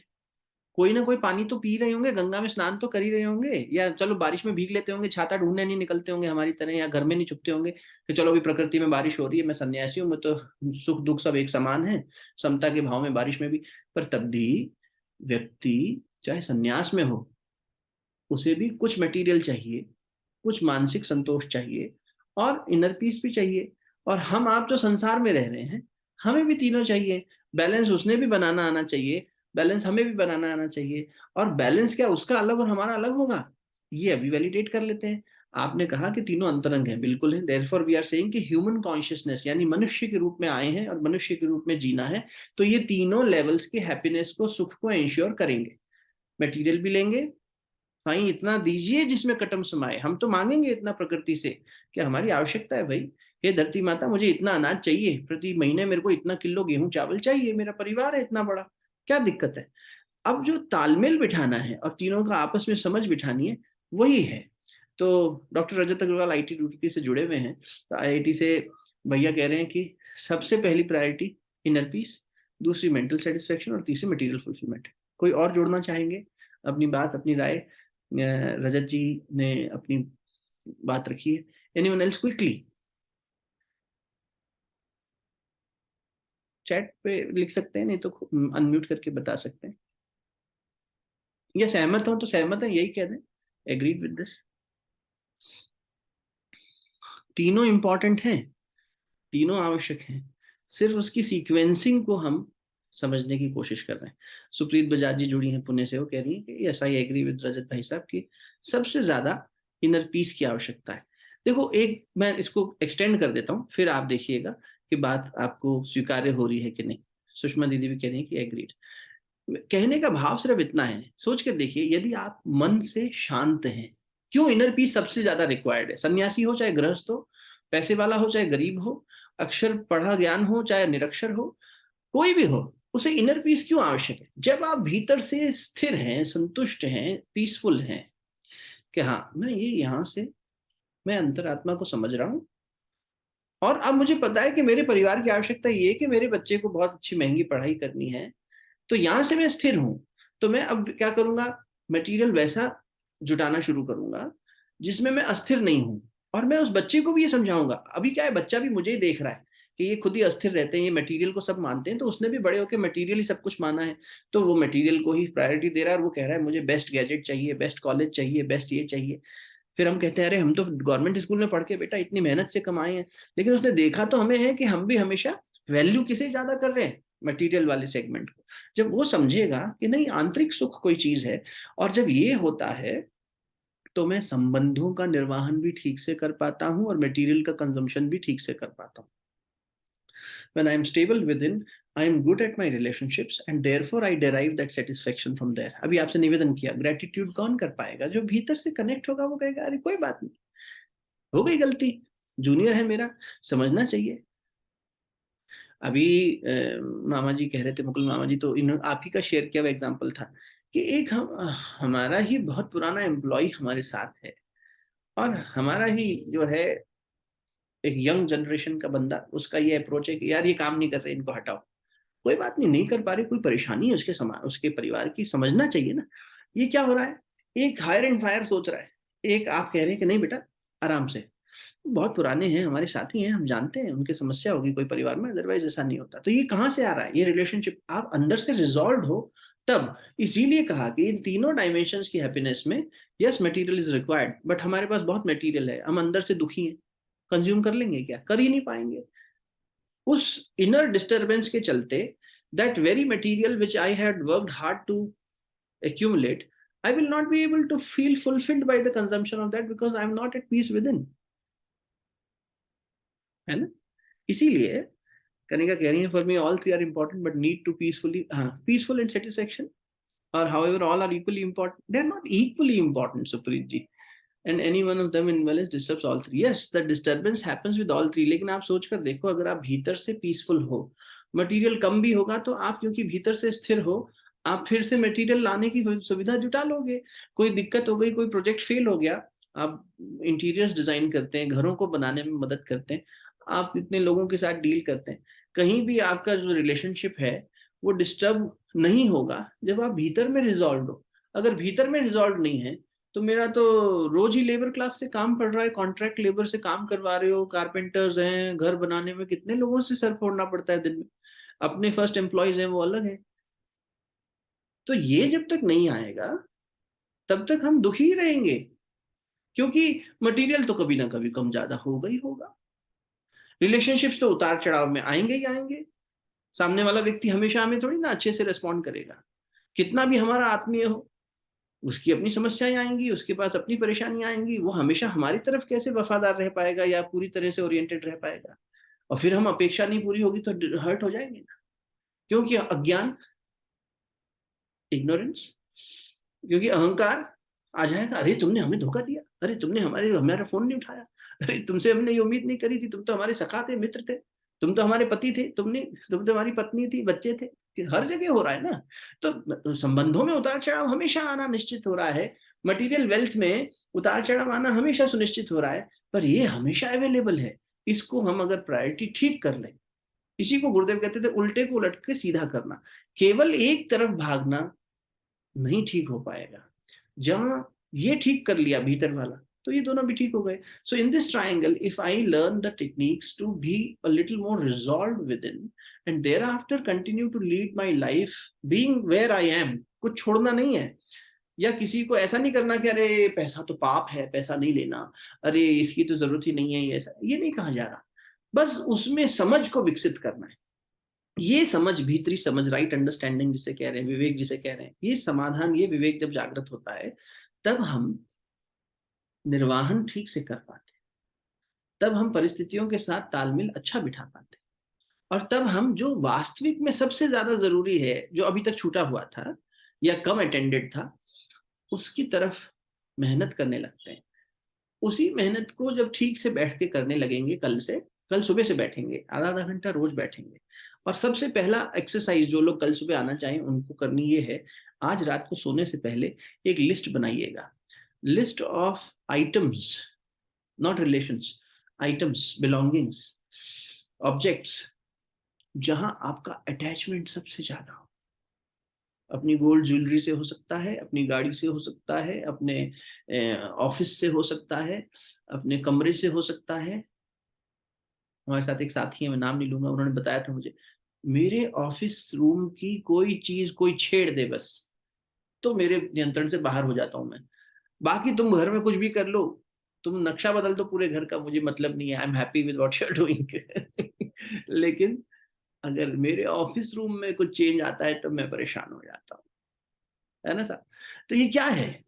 कोई ना कोई पानी तो पी रहे होंगे, गंगा में स्नान तो कर ही रहे होंगे, या चलो बारिश में भीग लेते होंगे, छाता ढूंढने नहीं निकलते होंगे हमारी तरह, या घर में नहीं छुपते होंगे कि चलो अभी प्रकृति में बारिश हो रही है, मैं सन्यासी हूँ, मैं तो सुख दुख सब एक समान है, समता के भाव में बारिश में भी। पर तब भी व्यक्ति चाहे सन्यास में हो, उसे भी कुछ मटेरियल चाहिए, कुछ मानसिक संतोष चाहिए, और इनर पीस भी चाहिए। और हम आप जो संसार में रह रहे हैं, हमें भी तीनों चाहिए। बैलेंस उसने भी बनाना आना चाहिए, बैलेंस हमें भी बनाना आना चाहिए। और बैलेंस क्या उसका अलग और हमारा अलग होगा, ये अभी वैलिडेट कर लेते हैं। आपने कहा कि तीनों अंतरंग हैं, बिल्कुल है। देयरफॉर वी आर सेइंग कि ह्यूमन कॉन्शियसनेस, यानी मनुष्य के रूप में आए हैं और मनुष्य के रूप में जीना है, तो ये तीनों लेवल्स के हैप्पीनेस को, सुख को एंश्योर करेंगे। मटेरियल भी लेंगे, भाई इतना दीजिए जिसमें कटम समाए। हम तो मांगेंगे इतना प्रकृति से कि हमारी आवश्यकता है, भाई हे धरती माता मुझे इतना अनाज चाहिए, प्रति महीने मेरे को इतना किलो गेहूं चावल चाहिए, मेरा परिवार है इतना बड़ा, क्या दिक्कत है? अब जो तालमेल बिठाना है और तीनों का आपस में समझ बिठानी है, वही है। तो डॉक्टर रजत अग्रवाल आईटी रूड़की से जुड़े हुए हैं, तो आईआईटी से भैया कह रहे हैं कि सबसे पहली प्रायोरिटी इनर पीस, दूसरी मेंटल सेटिस्फेक्शन, और तीसरी मटेरियल फुलफिलमेंट। कोई और जोड़ना चाहेंगे अपनी बात, अपनी राय? रजत जी ने अपनी बात रखी है। एनीवन एल्स क्विकली चैट पे लिख सकते हैं, नहीं तो अनम्यूट करके बता सकते हैं, या सहमत हो तो सहमत है यही कह दें, एग्रीड विद दिस। तीनों इंपॉर्टेंट हैं, तीनों आवश्यक हैं, सिर्फ उसकी सीक्वेंसिंग को हम समझने की कोशिश कर रहे हैं। सुप्रीत बजाज जी जुड़ी हैं पुणे से, वो कह रही है कि यस आई एग्री विद रजत भाई साहब की सबसे ज्यादा इनर पीस की आवश्यकता है। देखो, एक मैं इसको एक्सटेंड कर देता हूँ, फिर आप देखिएगा कि बात आपको स्वीकार्य हो रही है कि नहीं। सुषमा दीदी भी कह रही है कि एग्रीड। कहने का भाव सिर्फ इतना है, सोच कर देखिए, यदि आप मन से शांत हैं, क्यों इनर पीस सबसे ज्यादा रिक्वायर्ड है। सन्यासी हो चाहे गृहस्थ हो, पैसे वाला हो चाहे गरीब हो, अक्षर पढ़ा ज्ञान हो चाहे निरक्षर हो, कोई भी हो, उसे इनर पीस क्यों आवश्यक है। जब आप भीतर से स्थिर हैं, संतुष्ट हैं, पीसफुल हैं कि हाँ मैं ये यहां से मैं अंतरात्मा को समझ रहा हूं, और अब मुझे पता है कि मेरे परिवार की आवश्यकता ये है कि मेरे बच्चे को बहुत अच्छी महंगी पढ़ाई करनी है, तो यहां से मैं स्थिर हूं, तो मैं अब क्या करूंगा, मटेरियल वैसा जुटाना शुरू करूंगा जिसमें मैं अस्थिर नहीं हूं। और मैं उस बच्चे को भी ये समझाऊंगा, अभी क्या है, बच्चा भी मुझे ही देख रहा है कि ये खुद ही अस्थिर रहते हैं, ये मटेरियल को सब मानते हैं, तो उसने भी बड़े होकर मटेरियल ही सब कुछ माना है, तो वो मटेरियल को ही प्रायोरिटी दे रहा है, और वो कह रहा है मुझे बेस्ट गैजेट चाहिए, बेस्ट कॉलेज चाहिए, बेस्ट ये चाहिए। फिर हम कहते हैं अरे हम तो गवर्नमेंट स्कूल में पढ़ के बेटा इतनी मेहनत से कमाए हैं, लेकिन उसने देखा तो हमें है कि हम भी हमेशा वैल्यू किसे ज्यादा कर रहे हैं, मटेरियल वाले सेगमेंट को। जब वो समझेगा कि नहीं आंतरिक सुख कोई चीज है, और जब ये होता है तो मैं संबंधों का निर्वहन भी ठीक से कर पाता हूं और मटेरियल का कंजम्पशन भी ठीक से कर पाता हूं। When I am stable within, I am good at my relationships and therefore I derive that satisfaction from there. अभी आपसे निवेदन किया, ग्रेटिट्यूड कौन कर पाएगा, जो भीतर से कनेक्ट होगा वो कहेगा अरे कोई बात नहीं, हो गई गलती, जूनियर है मेरा, समझना चाहिए। अभी मामा जी कह रहे थे, मुकुल मामा जी, तो इन आप ही का शेयर किया हुआ एग्जाम्पल था कि एक हमारा ही बहुत पुराना एम्प्लॉय हमारे साथ है, और हमारा ही जो है एक यंग जनरेशन का बंदा, उसका ये अप्रोच है कि यार ये काम नहीं कर रहे, इनको हटाओ। कोई बात नहीं, नहीं कर पा रहे, कोई परेशानी है उसके समाज, उसके परिवार की, समझना चाहिए ना। ये क्या हो रहा है, एक हायर एंड फायर सोच रहा है, एक आप कह रहे हैं कि नहीं बेटा आराम से, बहुत पुराने हैं, हमारे साथी हैं, हम जानते हैं उनकी समस्या होगी कोई परिवार में, अदरवाइज ऐसा नहीं होता। तो ये कहाँ से आ रहा है, ये रिलेशनशिप आप अंदर से रिजॉल्व हो तब। इसीलिए कहा कि इन तीनों डायमेंशंस की हैप्पीनेस में yes material is required, but हमारे पास बहुत मटेरियल है, हम अंदर से दुखी हैं, कंज्यूम कर लेंगे क्या, कर ही नहीं पाएंगे। उस इनर डिस्टर्बेंस के चलते that very material which I had worked hard to accumulate, I will not be able to feel fulfilled by the consumption of that because I am not at peace within, है ना। इसीलिए कनिका कह रही है for me all three are important but need to peaceful and satisfaction, or however all are equally important. They are not equally important, Supreet ji, and any one of them in balance disturbs all three. Yes, the disturbance happens with all three, लेकिन आप सोच कर देखो, अगर आप भीतर से peaceful हो, मटेरियल कम भी होगा तो आप क्योंकि भीतर से स्थिर हो, आप फिर से मटेरियल लाने की सुविधा जुटा लोगे। कोई दिक्कत हो गई, कोई प्रोजेक्ट फेल हो गया, आप इंटीरियर्स डिजाइन करते हैं, घरों को बनाने में मदद करते हैं, आप इतने लोगों के साथ डील करते हैं, कहीं भी आपका जो रिलेशनशिप है वो डिस्टर्ब नहीं होगा जब आप भीतर में रिजॉल्व हो। अगर भीतर में रिजॉल्व नहीं है तो मेरा तो रोज ही लेबर क्लास से काम पड़ रहा है, कॉन्ट्रैक्ट लेबर से काम करवा रहे हो, कारपेंटर्स हैं, घर बनाने में कितने लोगों से सर फोड़ना पड़ता है दिन में, अपने फर्स्ट एम्प्लॉयज हैं वो अलग है। तो ये जब तक नहीं आएगा तब तक हम दुखी ही रहेंगे, क्योंकि मटेरियल तो कभी ना कभी कम ज्यादा होगा ही होगा। रिलेशनशिप्स तो उतार चढ़ाव में आएंगे ही आएंगे। सामने वाला व्यक्ति हमेशा हमें थोड़ी ना अच्छे से रिस्पॉन्ड करेगा, कितना भी हमारा आत्मीय हो, उसकी अपनी समस्याएं आएंगी, उसके पास अपनी परेशानियां आएंगी, वो हमेशा हमारी तरफ कैसे वफादार रह पाएगा या पूरी तरह से ओरिएंटेड रह पाएगा। और फिर हम अपेक्षा नहीं पूरी होगी तो हर्ट हो जाएंगे ना, क्योंकि अज्ञान, इग्नोरेंस, क्योंकि अहंकार आ जाएगा, अरे तुमने हमें धोखा दिया, अरे तुमने हमारा फोन नहीं उठाया, अरे तुमसे हमने ये उम्मीद नहीं करी थी, तुम तो हमारे सखा थे, मित्र थे, तुम तो हमारे पति थे, तुम तो हमारी पत्नी थी, बच्चे थे। हर जगह हो रहा है ना। तो संबंधों में उतार चढ़ाव हमेशा आना निश्चित हो रहा है, मटेरियल वेल्थ में उतार चढ़ाव आना हमेशा सुनिश्चित हो रहा है, पर ये हमेशा अवेलेबल है। इसको हम अगर प्रायोरिटी ठीक कर लें, इसी को गुरुदेव कहते थे उल्टे को उलट के सीधा करना, केवल एक तरफ भागना नहीं ठीक हो पाएगा। जहां ये ठीक कर लिया भीतर वाला तो ये दोनों भी ठीक हो गए। So in this triangle if I learn the techniques to be a little more resolved within and thereafter continue to lead my life being where I am, कुछ छोड़ना नहीं है, या किसी को ऐसा नहीं करना कि अरे पैसा तो पाप है, पैसा नहीं लेना, अरे इसकी तो जरूरत ही नहीं है, ऐसा ये नहीं कहा जा रहा, बस उसमें समझ को विकसित करना है। ये समझ, भीतरी समझ, राइट अंडरस्टैंडिंग जिसे कह रहे हैं, विवेक जिसे कह रहे हैं, ये समाधान, ये विवेक जब जागृत होता है तब हम निर्वाहन ठीक से कर पाते, तब हम परिस्थितियों के साथ तालमेल अच्छा बिठा पाते, और तब हम जो वास्तविक में सबसे ज्यादा जरूरी है, जो अभी तक छूटा हुआ था या कम अटेंडेड था, उसकी तरफ मेहनत करने लगते हैं। उसी मेहनत को जब ठीक से बैठ के करने लगेंगे, कल सुबह से बैठेंगे, आधा आधा घंटा रोज बैठेंगे। और सबसे पहला एक्सरसाइज जो लोग कल सुबह आना चाहें उनको करनी ये है, आज रात को सोने से पहले एक लिस्ट बनाइएगा, list of items, not relations, items, belongings, objects, जहां आपका अटैचमेंट सबसे ज्यादा हो। अपनी गोल्ड ज्वेलरी से हो सकता है, अपनी गाड़ी से हो सकता है, अपने ऑफिस से हो सकता है, अपने कमरे से हो सकता है। हमारे साथ एक साथी है, मैं नाम नहीं लूंगा, उन्होंने बताया था मुझे, मेरे ऑफिस रूम की कोई चीज कोई छेड़ दे बस, तो मेरे नियंत्रण से बाहर हो जाता हूं मैं। बाकी तुम घर में कुछ भी कर लो, तुम नक्शा बदल दो पूरे घर का, मुझे मतलब नहीं है, I am happy with what you are doing. लेकिन अगर मेरे ऑफिस रूम में कुछ चेंज आता है तो मैं परेशान हो जाता हूँ, है ना साहब। तो ये क्या है,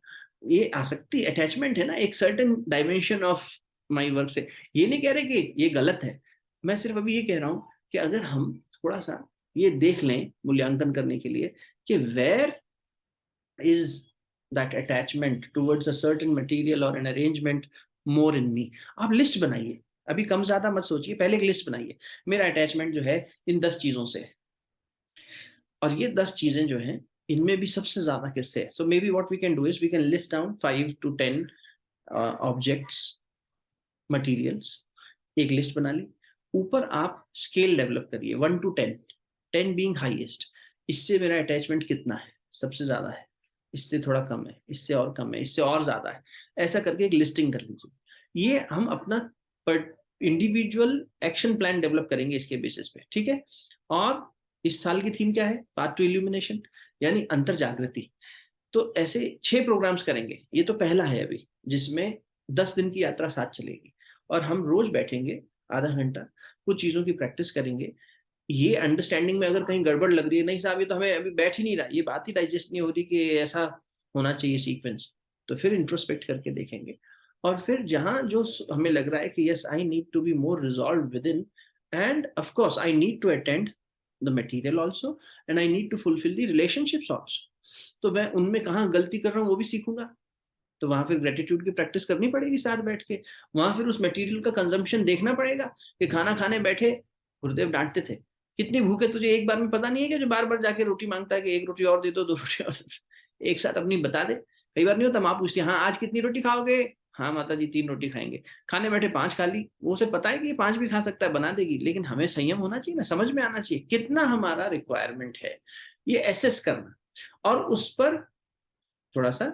ये आसक्ति, अटैचमेंट है ना, एक certain dimension of my work से। ये नहीं कह रहे कि ये गलत है, मैं सिर्फ अभी ये कह रहा हूँ कि अगर हम थोड़ा सा ये देख लें मूल्यांकन करने के लिए कि where is that attachment towards a certain material और an arrangement more in me. आप लिस्ट बनाइए, अभी कम ज्यादा मत सोचिए, पहले एक लिस्ट बनाइए, मेरा अटैचमेंट जो है इन 10 चीजों से, और ये 10 चीजें जो हैं इनमें भी सबसे ज्यादा किससे है। So maybe what we can do is we can list down 5 to 10 objects, materials, एक लिस्ट बना ली। ऊपर आप स्केल डेवलप करिए 1 to 10, 10 बीइंग हाईएस्ट, इससे मेरा अटैचमेंट कितना है, सबसे ज्यादा है, इससे थोड़ा कम है, इससे और कम है, इससे और ज्यादा है, ऐसा करके एक लिस्टिंग कर लीजिए। ये हम अपना इंडिविजुअल एक्शन प्लान डेवलप करेंगे इसके बेसिस पे, ठीक है। और इस साल की थीम क्या है, पाथ टू इल्यूमिनेशन, यानी अंतर जागृति। तो ऐसे 6 प्रोग्राम्स करेंगे, ये तो पहला है अभी, जिसमें 10 दिन की यात्रा साथ चलेगी, और हम रोज बैठेंगे आधा घंटा, कुछ चीजों की प्रैक्टिस करेंगे। ये अंडरस्टैंडिंग में अगर कहीं गड़बड़ लग रही है, नहीं साहब ये तो हमें अभी बैठ ही नहीं रहा, ये बात ही डाइजेस्ट नहीं हो रही कि ऐसा होना चाहिए सीक्वेंस, तो फिर इंट्रोस्पेक्ट करके देखेंगे। और फिर जहां जो हमें लग रहा है कि yes I need to be more resolve within, and of course I need to attend the material also and I need to fulfill the relationships also, तो मैं उनमें कहाँ गलती कर रहा हूँ वो भी सीखूंगा। तो वहां फिर ग्रेटिट्यूड की प्रैक्टिस करनी पड़ेगी साथ बैठ के। वहां फिर उस मटेरियल का कंजम्पशन देखना पड़ेगा कि खाना खाने बैठे गुरुदेव डांटते थे, कितनी भूख है तुझे, एक बार में पता नहीं है कि जो बार बार जाके रोटी मांगता है कि एक रोटी और दे दो, 2 रोटी और एक साथ अपनी बता दे। कई बार नहीं होता, माँ पूछती है हाँ आज कितनी रोटी खाओगे, हाँ माता जी 3 रोटी खाएंगे, खाने बैठे 5 खा ली, वो उसे पता है कि 5 भी खा सकता है, बना देगी, लेकिन हमें संयम होना चाहिए ना, समझ में आना चाहिए कितना हमारा रिक्वायरमेंट है, ये एसेस करना, और उस पर थोड़ा सा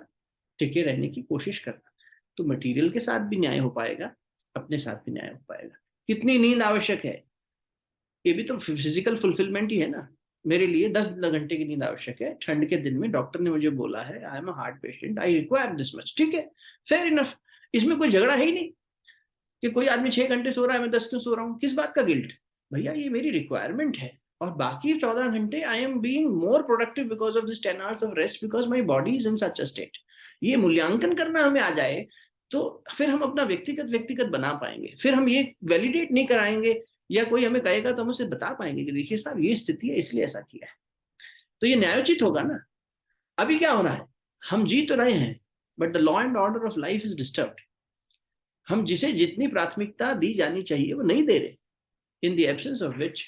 टिके रहने की कोशिश करना। तो मटेरियल के साथ भी न्याय हो पाएगा, अपने साथ भी न्याय हो पाएगा। कितनी नींद आवश्यक है, ये भी तो फिजिकल फुलफिलमेंट ही है ना। मेरे लिए 10 घंटे की नींद आवश्यक है, ठंड के दिन में डॉक्टर ने मुझे बोला है I am a heart patient, I require this much, ठीक है, फेयर इनफ, इसमें कोई झगड़ा है ही नहीं कि कोई आदमी 6 घंटे सो रहा है मैं 10 क्यों सो रहा हूँ, किस बात का गिल्ट, भैया ये मेरी रिक्वायरमेंट है। और बाकी 14 घंटे I am being more productive because of this 10 hours of rest, because my body is in such a state. ये मूल्यांकन करना हमें आ जाए तो फिर हम अपना व्यक्तिगत बना पाएंगे, फिर हम ये वैलिडेट नहीं कराएंगे, या कोई हमें कहेगा तो हम उसे बता पाएंगे कि देखिए साहब ये स्थिति है इसलिए ऐसा किया है, तो ये न्यायोचित होगा ना। अभी क्या हो रहा है, हम जी तो रहे हैं but the law and order of life is disturbed. हम जिसे जितनी प्राथमिकता दी जानी चाहिए वो नहीं दे रहे, in the absence of which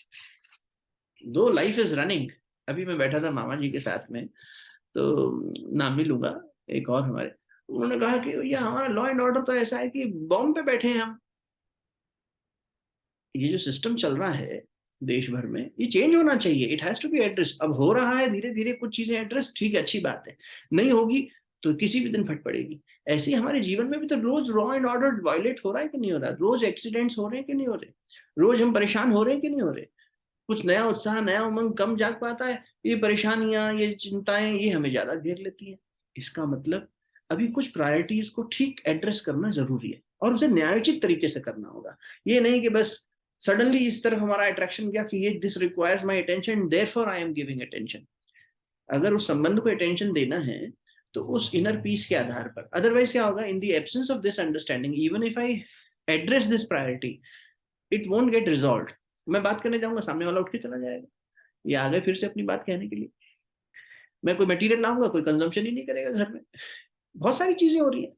दो लाइफ इज रनिंग। अभी मैं बैठा था मामा जी के साथ में, तो नाम नहीं लूंगा, एक और हमारे, उन्होंने कहा कि भैया हमारा लॉ एंड ऑर्डर तो ऐसा है कि बॉम्ब पे बैठे हैं हम, ये जो सिस्टम चल रहा है देश भर में ये चेंज होना चाहिए, it has to be address. अब हो रहा है धीरे धीरे कुछ चीजें एड्रेस, ठीक है अच्छी बात है, नहीं होगी तो किसी भी दिन फट पड़ेगी। ऐसे ही हमारे जीवन में भी तो रोज लॉ एंड ऑर्डर वायलेट हो रहा है कि नहीं हो रहा, रोज एक्सीडेंट्स हो रहे हैं कि नहीं हो रहे, रोज हम परेशान हो रहे हैं कि नहीं हो रहे, कुछ नया उत्साह नया उमंग कम जाग पाता है, ये परेशानियां ये चिंताएं ये हमें ज्यादा घेर लेती है। इसका मतलब अभी कुछ प्रायोरिटीज को ठीक एड्रेस करना जरूरी है और उसे न्यायोचित तरीके से करना होगा। ये नहीं कि बस सडनली इस तरफ हमारा अट्रैक्शन गया कि ये this requires my attention therefore I am giving attention. अगर उस संबंध को अटेंशन देना है तो उस इनर पीस के आधार पर, अदरवाइज क्या होगा, in the absence of this understanding even if I address this priority it won't get resolved. मैं बात करने जाऊंगा, सामने वाला उठ के चला जाएगा, ये आ गए फिर से अपनी बात कहने के लिए। मैं कोई मटेरियल लाऊंगा, कोई कंजम्पशन ही नहीं करेगा घर में। बहुत सारी चीजें हो रही है,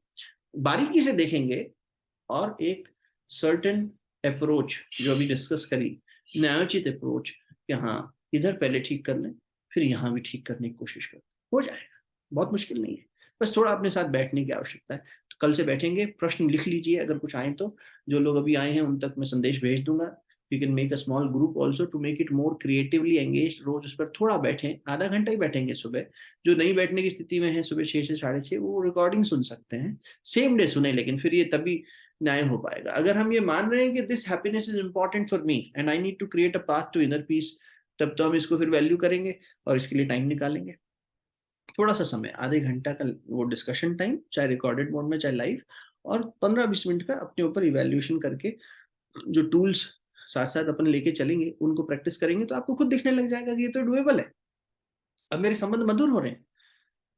बारीकी से देखेंगे और एक सर्टेन अप्रोच जो अभी डिस्कस करी, न्यायोचित अप्रोच कि हाँ इधर पहले ठीक कर लें, फिर यहाँ भी ठीक करने की कोशिश करें, हो जाएगा। बहुत मुश्किल नहीं है, बस थोड़ा अपने साथ बैठने की आवश्यकता है। तो कल से बैठेंगे, प्रश्न लिख लीजिए अगर कुछ आए तो, जो लोग अभी आए हैं उन तक मैं संदेश भेज दूंगा। You can make a small group also to make it more creatively engage. रोज उस पर थोड़ा बैठें, आधा घंटा ही बैठेंगे सुबह। जो नहीं बैठने की स्थिति में है सुबह 6 से 6:30 वो रिकॉर्डिंग सुन सकते हैं, सेम डे सुने, लेकिन फिर ये तभी न्याय हो पाएगा। अगर हम ये मान रहे हैं कि this happiness is important for me and I need to create a path to inner peace, तब तो हम इसको फिर वैल्यू करेंगे और इसके लिए टाइम निकालेंगे। थोड़ा सा समय, आधे घंटा का वो डिस्कशन टाइम, चाहे रिकॉर्डेड मोड में चाहे लाइव, और 15-20 मिनट का अपने ऊपर इवैल्यूएशन करके जो टूल्स साथ साथ अपन लेके चलेंगे उनको प्रैक्टिस करेंगे, तो आपको खुद दिखने लग जाएगा कि ये तो डुएबल है। अब मेरे संबंध मधुर हो रहे हैं,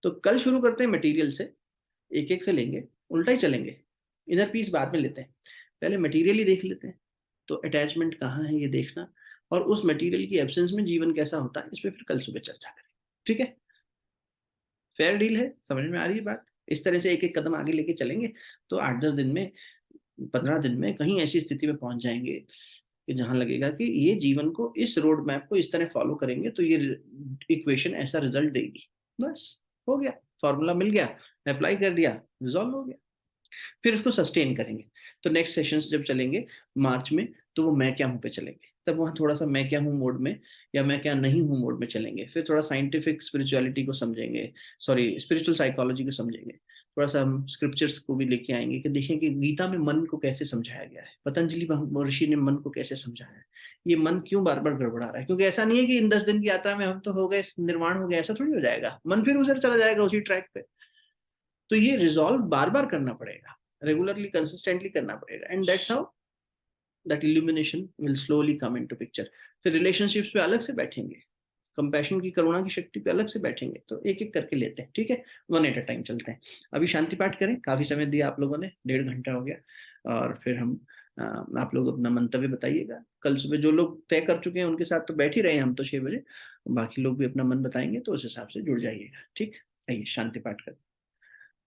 तो कल शुरू करते हैं मटेरियल से, एक एक से लेंगे, उल्टा ही चलेंगे। इनर पीस बाद में लेते हैं, पहले मटेरियल ही देख लेते हैं। तो अटैचमेंट कहाँ है ये देखना, और उस मटेरियल की एब्सेंस में जीवन कैसा होता है, इस पर फिर कल सुबह चर्चा करें। ठीक है, फेयर डील है, समझ में आ रही है बात? इस तरह से एक एक कदम आगे लेके चलेंगे तो 8-10 दिन में, 15 दिन में कहीं ऐसी स्थिति में पहुंच जाएंगे कि जहां लगेगा कि ये जीवन को, इस रोड मैप को इस तरह फॉलो करेंगे तो ये इक्वेशन ऐसा रिजल्ट देगी। बस हो गया, फॉर्मूला मिल गया, अप्लाई कर दिया, रिजॉल्व हो गया। फिर इसको सस्टेन करेंगे। तो नेक्स्ट सेशंस जब चलेंगे मार्च में, तो वो मैं क्या हूं पे चलेंगे, तब वहां थोड़ा सा मैं क्या हूं मोड में या मैं क्या नहीं हूं मोड में चलेंगे। फिर थोड़ा साइंटिफिक स्पिरिचुअलिटी को समझेंगे, सॉरी स्पिरिचुअल साइकोलॉजी को समझेंगे। थोड़ा सा हम स्क्रिप्चर्स को भी लेके आएंगे कि देखें कि गीता में मन को कैसे समझाया गया है, पतंजलि ऋषि ने मन को कैसे समझाया है, ये मन क्यों बार बार गड़बड़ा रहा है। क्योंकि ऐसा नहीं है कि इन 10 दिन की यात्रा में हम तो हो गए, निर्वाण हो गया, ऐसा थोड़ी हो जाएगा। मन फिर उधर चला जाएगा उसी ट्रैक पे। तो ये रिजॉल्व बार बार करना पड़ेगा, रेगुलरली कंसिस्टेंटली करना पड़ेगा, and that's how that illumination will slowly come into picture. फिर रिलेशनशिप्स पे अलग से बैठेंगे, कंपैशन की, करुणा की शक्ति पे अलग से बैठेंगे। तो एक एक करके लेते हैं, ठीक है, 1 एट अ टाइम चलते हैं। अभी शांति पाठ करें, काफी समय दिया आप लोगों ने, 1.5 घंटा हो गया। और फिर हम आप लोग अपना मंतव्य बताइएगा। कल सुबह जो लोग तय कर चुके हैं उनके साथ तो बैठ ही रहे हैं हम तो 6 बजे, बाकी लोग भी अपना मन बताएंगे, तो उस हिसाब से जुड़ जाइएगा। ठीक, आइए शांति पाठ करें।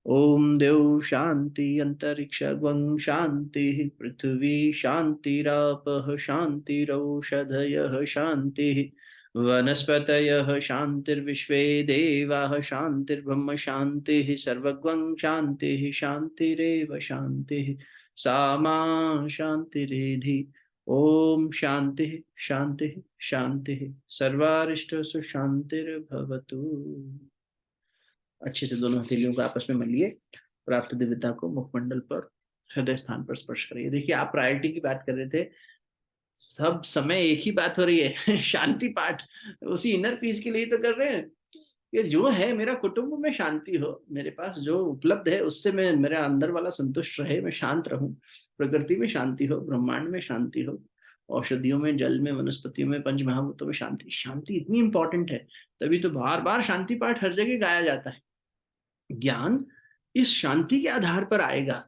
ओम देव शांति अंतरिक्षं शांति पृथ्वी शांतिरापः शांतिरौषधयः शांति वनस्पतयः शांतिर्विश्वे देवाः शांतिर्ब्रह्म शांतिः सर्वगं शांतिः शांतिरेव शांतिः सामा शांतिरेधि। ओम शांतिः शांतिः शांतिः सर्वारिष्टसु शांतिर्भवतु। अच्छे से दोनों हथेलियों को आपस में मलिए, प्राप्त दिव्यता को मुखमंडल पर, हृदय स्थान पर स्पर्श करिए। देखिए आप प्रायोरिटी की बात कर रहे थे, सब समय एक ही बात हो रही है शांति पाठ, उसी इनर पीस के लिए तो कर रहे हैं कि जो है मेरा कुटुंब में शांति हो, मेरे पास जो उपलब्ध है उससे मैं, मेरा अंदर वाला संतुष्ट रहे, मैं शांत रहूं, प्रकृति में शांति हो, ब्रह्मांड में शांति हो, औषधियों में, जल में, वनस्पतियों में, पंच महाभूतों में शांति। शांति इतनी इंपॉर्टेंट है, तभी तो बार बार शांति पाठ हर जगह गाया जाता है। ज्ञान इस शांति के आधार पर आएगा,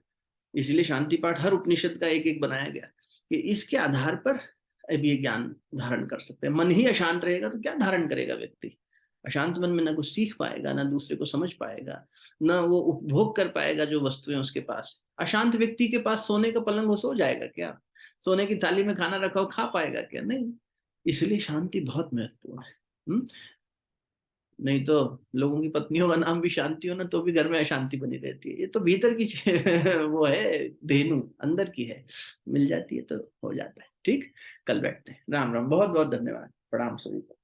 इसलिए शांति पाठ हर उपनिषद का एक एक बनाया गया कि इसके आधार पर अब ये ज्ञान धारण कर सकते हैं। मन ही अशांत रहेगा तो क्या धारण करेगा व्यक्ति? अशांत मन में ना कुछ सीख पाएगा, ना दूसरे को समझ पाएगा, ना वो उपभोग कर पाएगा जो वस्तुएं उसके पास। अशांत व्यक्ति के पास सोने का पलंग हो, सो जाएगा क्या? सोने की थाली में खाना रखा हो, खा पाएगा क्या? नहीं। इसलिए शांति बहुत महत्वपूर्ण है। नहीं तो लोगों की पत्नियों का नाम भी शांति हो ना, तो भी घर में अशांति बनी रहती है। ये तो भीतर की वो है, धेनु अंदर की है, मिल जाती है तो हो जाता है। ठीक, कल बैठते हैं। राम राम, बहुत बहुत धन्यवाद, प्रणाम सभी को।